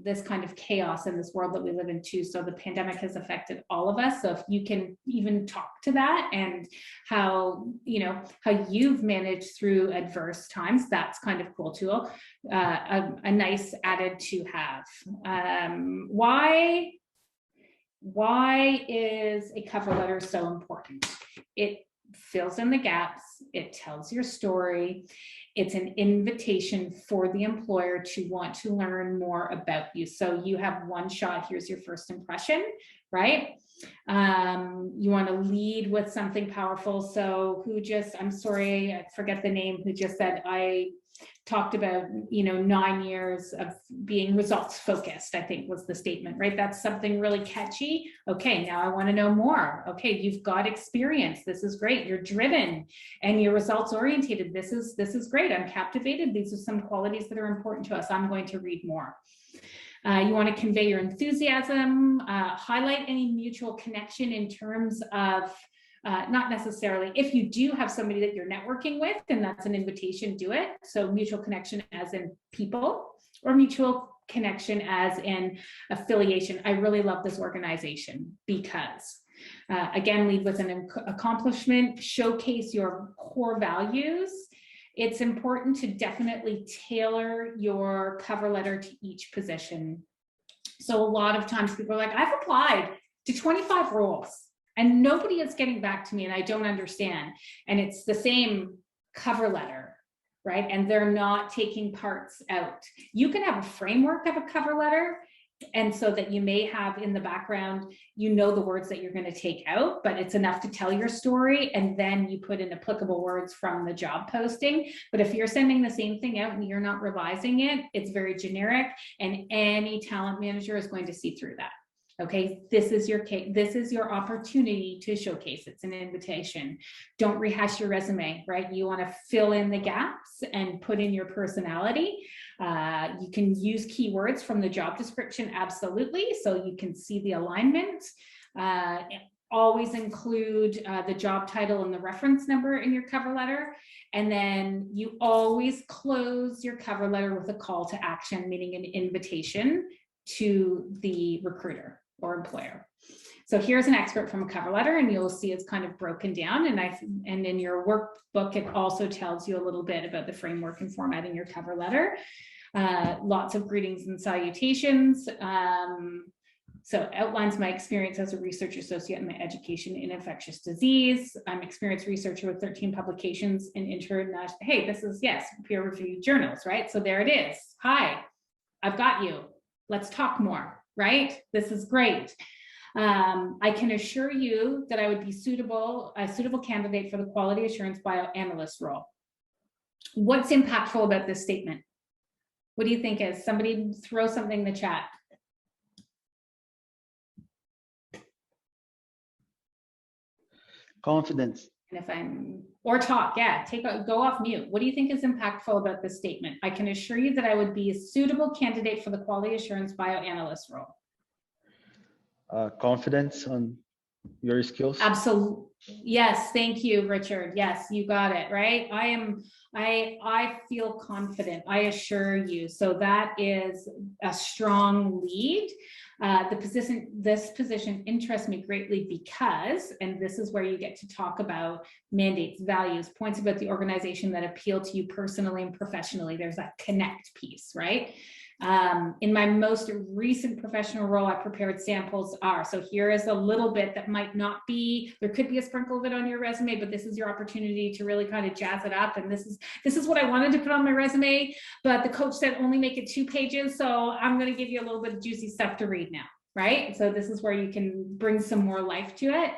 this kind of chaos in this world that we live in too. So the pandemic has affected all of us. So if you can even talk to that and how you've managed through adverse times, that's kind of cool too. A nice added to have. Why is a cover letter so important? It fills in the gaps. It tells your story. It's an invitation for the employer to want to learn more about you. So you have one shot. Here's your first impression, right? You want to lead with something powerful. So I'm sorry, I forget the name, who just said, I talked about, 9 years of being results focused, I think was the statement, right? That's something really catchy. Okay, now I want to know more. Okay, you've got experience. This is great. You're driven and you're results oriented. This is great. I'm captivated. These are some qualities that are important to us. I'm going to read more. You want to convey your enthusiasm, highlight any mutual connection in terms of not necessarily, if you do have somebody that you're networking with, then that's an invitation, do it. So mutual connection as in people, or mutual connection as in affiliation. I really love this organization because, again, lead with an accomplishment, showcase your core values. It's important to definitely tailor your cover letter to each position. So a lot of times people are like, I've applied to 25 roles and nobody is getting back to me and I don't understand. And it's the same cover letter, right? And they're not taking parts out. You can have a framework of a cover letter And so that you may have in the background, you know, the words that you're going to take out, but it's enough to tell your story. And then you put in applicable words from the job posting. But if you're sending the same thing out and you're not revising it, it's very generic, and any talent manager is going to see through that. Okay, this is your case. This is your opportunity to showcase. It's an invitation. Don't rehash your resume, right? You want to fill in the gaps and put in your personality. You can use keywords from the job description, absolutely, so you can see the alignment. Always include the job title and the reference number in your cover letter. And then you always close your cover letter with a call to action, meaning an invitation to the recruiter or employer. So here's an excerpt from a cover letter, and you'll see it's kind of broken down. And in your workbook, it also tells you a little bit about the framework and formatting your cover letter. Lots of greetings and salutations. So outlines my experience as a research associate in my education in infectious disease. I'm an experienced researcher with 13 publications in international. Hey, this is, yes, peer-reviewed journals, right? So there it is. Hi, I've got you. Let's talk more, right? This is great. I can assure you that I would be a suitable candidate for the quality assurance bioanalyst role. What's impactful about this statement? What do you think is? Somebody throw something in the chat. Confidence. And if I'm, or talk, yeah, go off mute. What do you think is impactful about this statement? I can assure you that I would be a suitable candidate for the quality assurance bioanalyst role. Confidence on your skills. Absolutely. Yes. Thank you, Richard. Yes, you got it, right? I feel confident. I assure you. So that is a strong lead. This position interests me greatly because, and this is where you get to talk about mandates, values, points about the organization that appeal to you personally and professionally. There's that connect piece, right? In my most recent professional role, I prepared samples are. So here is a little bit that might not be, there could be a sprinkle of it on your resume, but this is your opportunity to really kind of jazz it up. And this is what I wanted to put on my resume, but the coach said only make it 2 pages. So I'm going to give you a little bit of juicy stuff to read now, right? So this is where you can bring some more life to it.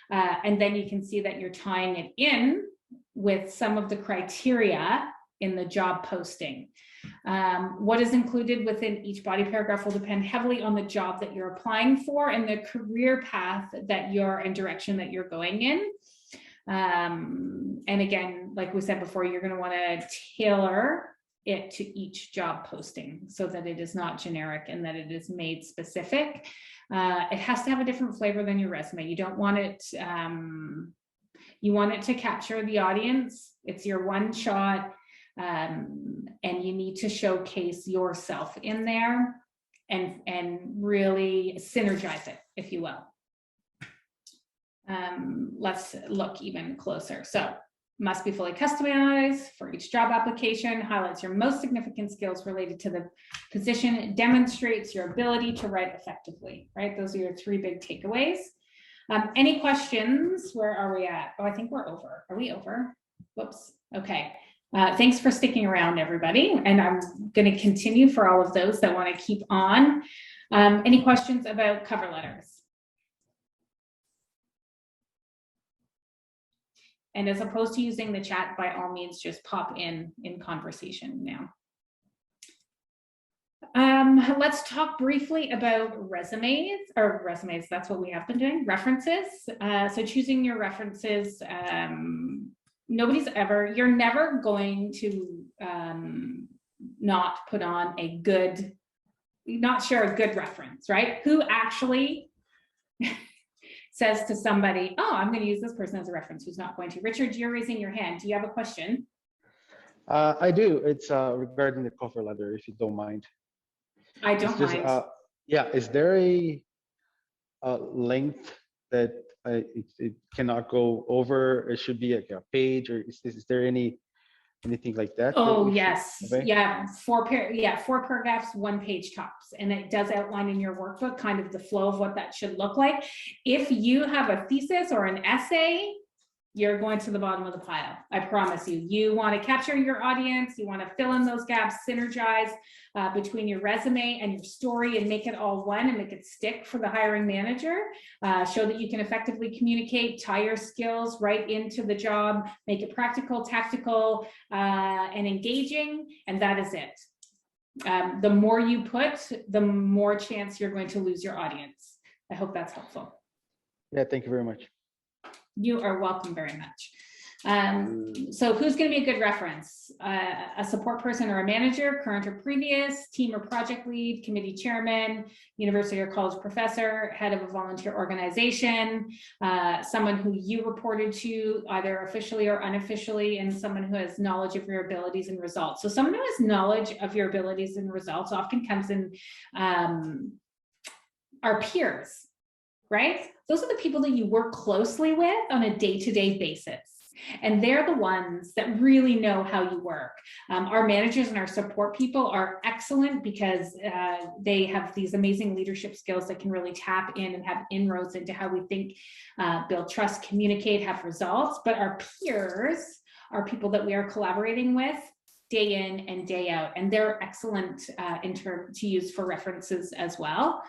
And then you can see that you're tying it in with some of the criteria in the job posting. What is included within each body paragraph will depend heavily on the job that you're applying for and the career path that you're and direction that you're going in. And again, like we said before, you're going to want to tailor it to each job posting so that it is not generic and that it is made specific. It has to have a different flavor than your resume. You don't want it, you want it to capture the audience. It's your one shot. And you need to showcase yourself in there and really synergize it, if you will. Let's look even closer. So must be fully customized for each job application, highlights your most significant skills related to the position, it demonstrates your ability to write effectively, right? Those are your 3 big takeaways. Any questions? Where are we at? Oh, I think we're over. Are we over? Whoops. Okay. Thanks for sticking around, everybody. And I'm going to continue for all of those that want to keep on. Any questions about cover letters? And as opposed to using the chat, by all means, just pop in conversation now. Let's talk briefly about resumes, that's what we have been doing, references. So choosing your references, you're never going to not put on a good, not share a good reference, right? Who actually says to somebody, oh, I'm going to use this person as a reference, who's not going to? Richard, you're raising your hand. Do you have a question? I do. It's regarding the cover letter, if you don't mind. I don't mind. Yeah, is there a length that it cannot go over? It should be like a page, or is there anything like that? Oh, yes. Yeah, 4 paragraphs, 1 page tops. And it does outline in your workbook kind of the flow of what that should look like. If you have a thesis or an essay, you're going to the bottom of the pile. I promise you. You want to capture your audience. You want to fill in those gaps, synergize between your resume and your story and make it all one and make it stick for the hiring manager. Show that you can effectively communicate, tie your skills right into the job, make it practical, tactical, and engaging, and that is it. The more you put, the more chance you're going to lose your audience. I hope that's helpful. Yeah, thank you very much. You are welcome very much. So who's going to be a good reference? A support person or a manager, current or previous, team or project lead, committee chairman, university or college professor, head of a volunteer organization, someone who you reported to either officially or unofficially, and someone who has knowledge of your abilities and results. So someone who has knowledge of your abilities and results often comes in our peers, right? Those are the people that you work closely with on a day-to-day basis. And they're the ones that really know how you work. Our managers and our support people are excellent because they have these amazing leadership skills that can really tap in and have inroads into how we think, build trust, communicate, have results. But our peers are people that we are collaborating with day in and day out. And they're excellent to use for references as well.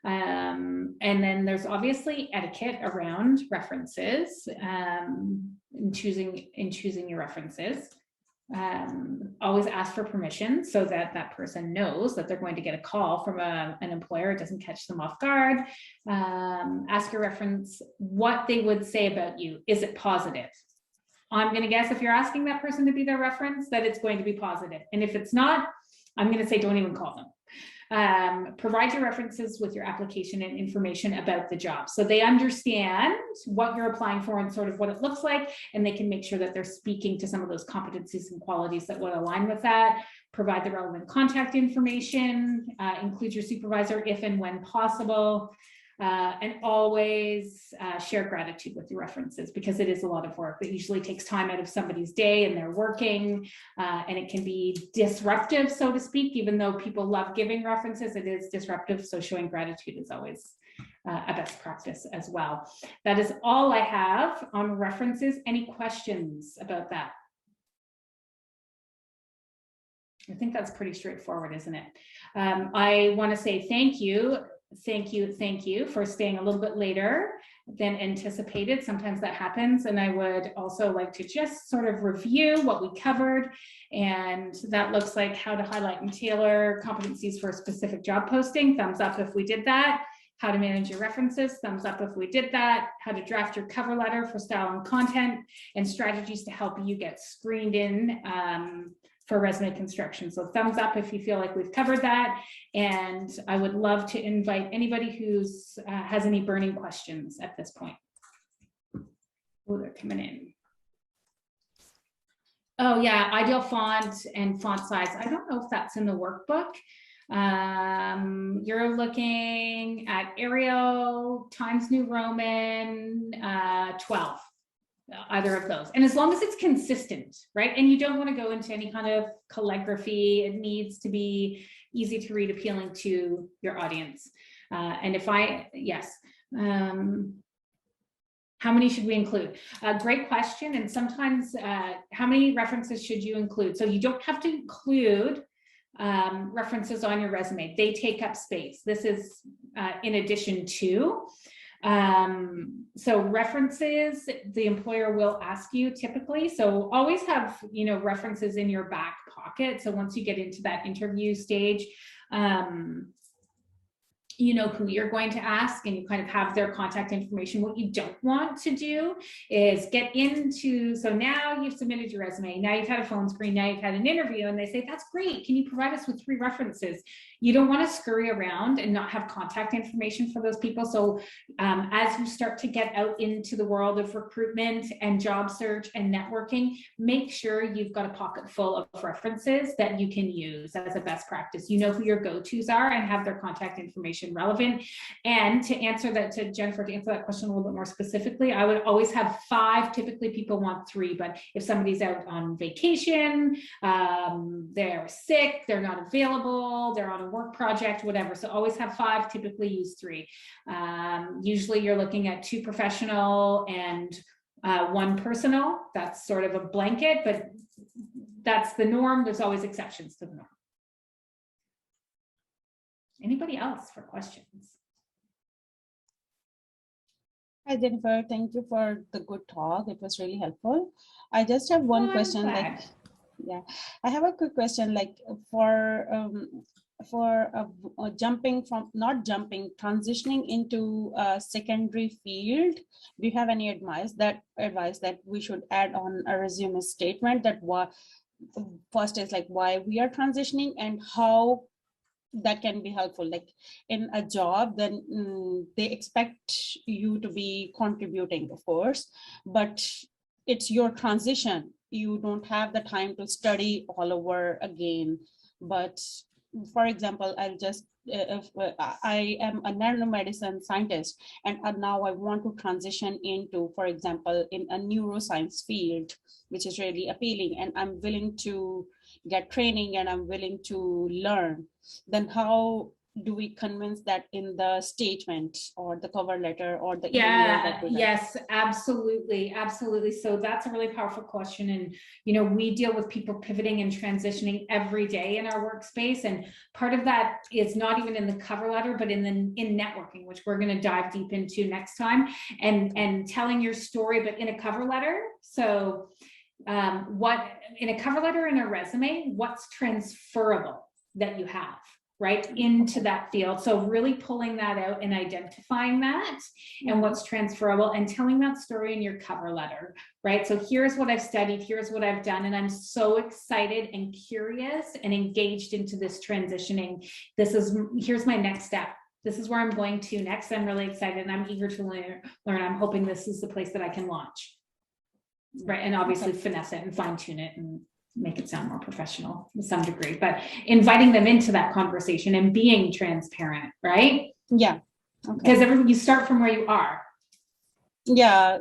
And then there's obviously etiquette around references in choosing your references. Always ask for permission so that that person knows that they're going to get a call from an employer. It doesn't catch them off guard. Ask your reference what they would say about you. Is it positive? I'm going to guess if you're asking that person to be their reference that it's going to be positive. And if it's not, I'm going to say don't even call them. Provide your references with your application and information about the job so they understand what you're applying for and sort of what it looks like, and they can make sure that they're speaking to some of those competencies and qualities that would align with that. Provide the relevant contact information, include your supervisor if and when possible, and always share gratitude with your references because it is a lot of work. It usually takes time out of somebody's day and they're working, and it can be disruptive, so to speak. Even though people love giving references, it is disruptive. So showing gratitude is always a best practice as well. That is all I have on references. Any questions about that? I think that's pretty straightforward, isn't it? I want to say thank you for staying a little bit later than anticipated. Sometimes that happens. And I would also like to just sort of review what we covered. And that looks like how to highlight and tailor competencies for a specific job posting. Thumbs up if we did that. How to manage your references. Thumbs up if we did that. How to draft your cover letter for style and content, and strategies to help you get screened in for resume construction. So thumbs up if you feel like we've covered that. And I would love to invite anybody who's has any burning questions at this point. Oh, they're coming in. Oh yeah, ideal font and font size. I don't know if that's in the workbook. You're looking at Arial, Times New Roman, 12. Either of those. And as long as it's consistent, right? And you don't want to go into any kind of calligraphy. It needs to be easy to read, appealing to your audience. And if yes. How many should we include? Great question. And sometimes how many references should you include? So you don't have to include references on your resume. They take up space. This is in addition to. So references, the employer will ask you typically. So always have, references in your back pocket. So once you get into that interview stage, you know who you're going to ask and you kind of have their contact information. What you don't want to do is get into, so now you've submitted your resume, now you've had a phone screen, now you've had an interview, and they say, that's great, can you provide us with 3 references? You don't want to scurry around and not have contact information for those people. So as you start to get out into the world of recruitment and job search and networking, make sure you've got a pocket full of references that you can use as a best practice. You know who your go-tos are and have their contact information relevant. And to answer that, to Jennifer, to answer that question a little bit more specifically, I would always have 5. Typically people want 3, but if somebody's out on vacation, they're sick, they're not available, they're on a work project, whatever. So always have 5, typically use 3. Usually you're looking at 2 professional and one personal, that's sort of a blanket, but that's the norm. There's always exceptions to the norm. Anybody else for questions? Hi, Jennifer. Thank you for the good talk. It was really helpful. I just have one I'm question. glad. Yeah, I have a quick question. Like for transitioning into a secondary field, do you have any advice that we should add on a resume statement, that what first is like why we are transitioning and how that can be helpful? Like in a job, then they expect you to be contributing, of course, but it's your transition. You don't have the time to study all over again. But for example, I'll just I am a nanomedicine scientist, and now I want to transition into, for example, in a neuroscience field, which is really appealing, and I'm willing to get training and I'm willing to learn. Then how do we convince that in the statement or the cover letter or the email that we have? Yes, absolutely, absolutely. So that's a really powerful question. And, you know, we deal with people pivoting and transitioning every day in our workspace. And part of that is not even in the cover letter, but in networking, which we're going to dive deep into next time, and telling your story, but in a cover letter. So what in a cover letter and a resume, what's transferable that you have, right, into that field. So really pulling that out and identifying that and what's transferable and telling that story in your cover letter, right? So here's what I've studied, here's what I've done, and I'm so excited and curious and engaged into this transitioning. Here's my next step. This is where I'm going to next. I'm really excited and I'm eager to learn. I'm hoping this is the place that I can launch. Right, and obviously finesse it and fine tune it and make it sound more professional to some degree, but inviting them into that conversation and being transparent, right? Yeah, because you start from where you are. Yeah,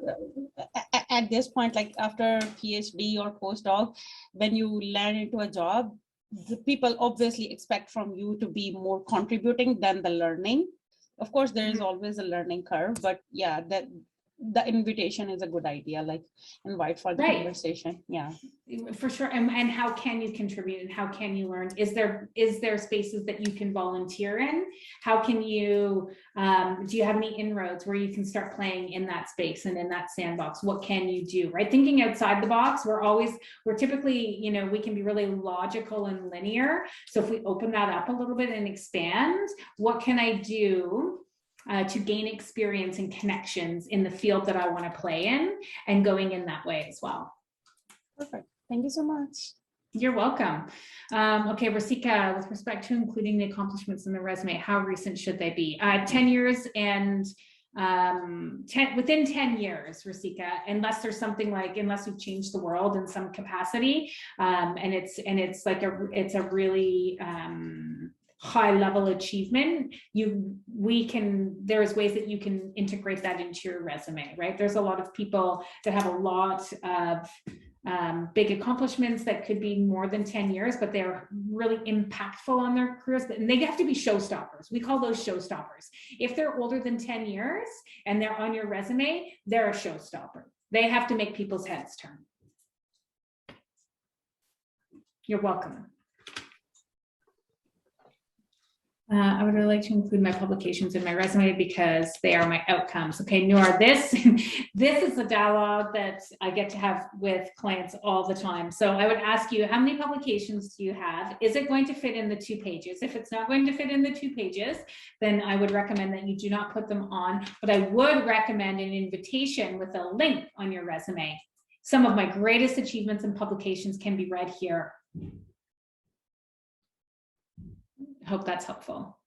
at this point, like after PhD or postdoc, when you land into a job, the people obviously expect from you to be more contributing than the learning. Of course, there is always a learning curve, but yeah, that the invitation is a good idea, like invite for the conversation. Yeah, for sure. And how can you contribute and how can you learn? Is there spaces that you can volunteer in? How can you do you have any inroads where you can start playing in that space and in that sandbox? What can you do, right? Thinking outside the box. We're typically, you know, we can be really logical and linear. So if we open that up a little bit and expand, what can I do to gain experience and connections in the field that I want to play in, and going in that way as well. Perfect. Thank you so much. You're welcome. Okay, Rasika, with respect to including the accomplishments in the resume, how recent should they be? 10 years and within 10 years, Rasika, unless there's something like, unless you've changed the world in some capacity, and it's like it's a really high level achievement, there's ways that you can integrate that into your resume, right? There's a lot of people that have a lot of big accomplishments that could be more than 10 years, but they're really impactful on their careers, and they have to be showstoppers. We call those showstoppers. If they're older than 10 years and they're on your resume, they're a showstopper. They have to make people's heads turn. You're welcome. I would really like to include my publications in my resume because they are my outcomes. Okay, Noor, this is a dialogue that I get to have with clients all the time. So I would ask you, how many publications do you have? Is it going to fit in the 2 pages? If it's not going to fit in the 2 pages, then I would recommend that you do not put them on. But I would recommend an invitation with a link on your resume. Some of my greatest achievements and publications can be read here. Hope that's helpful.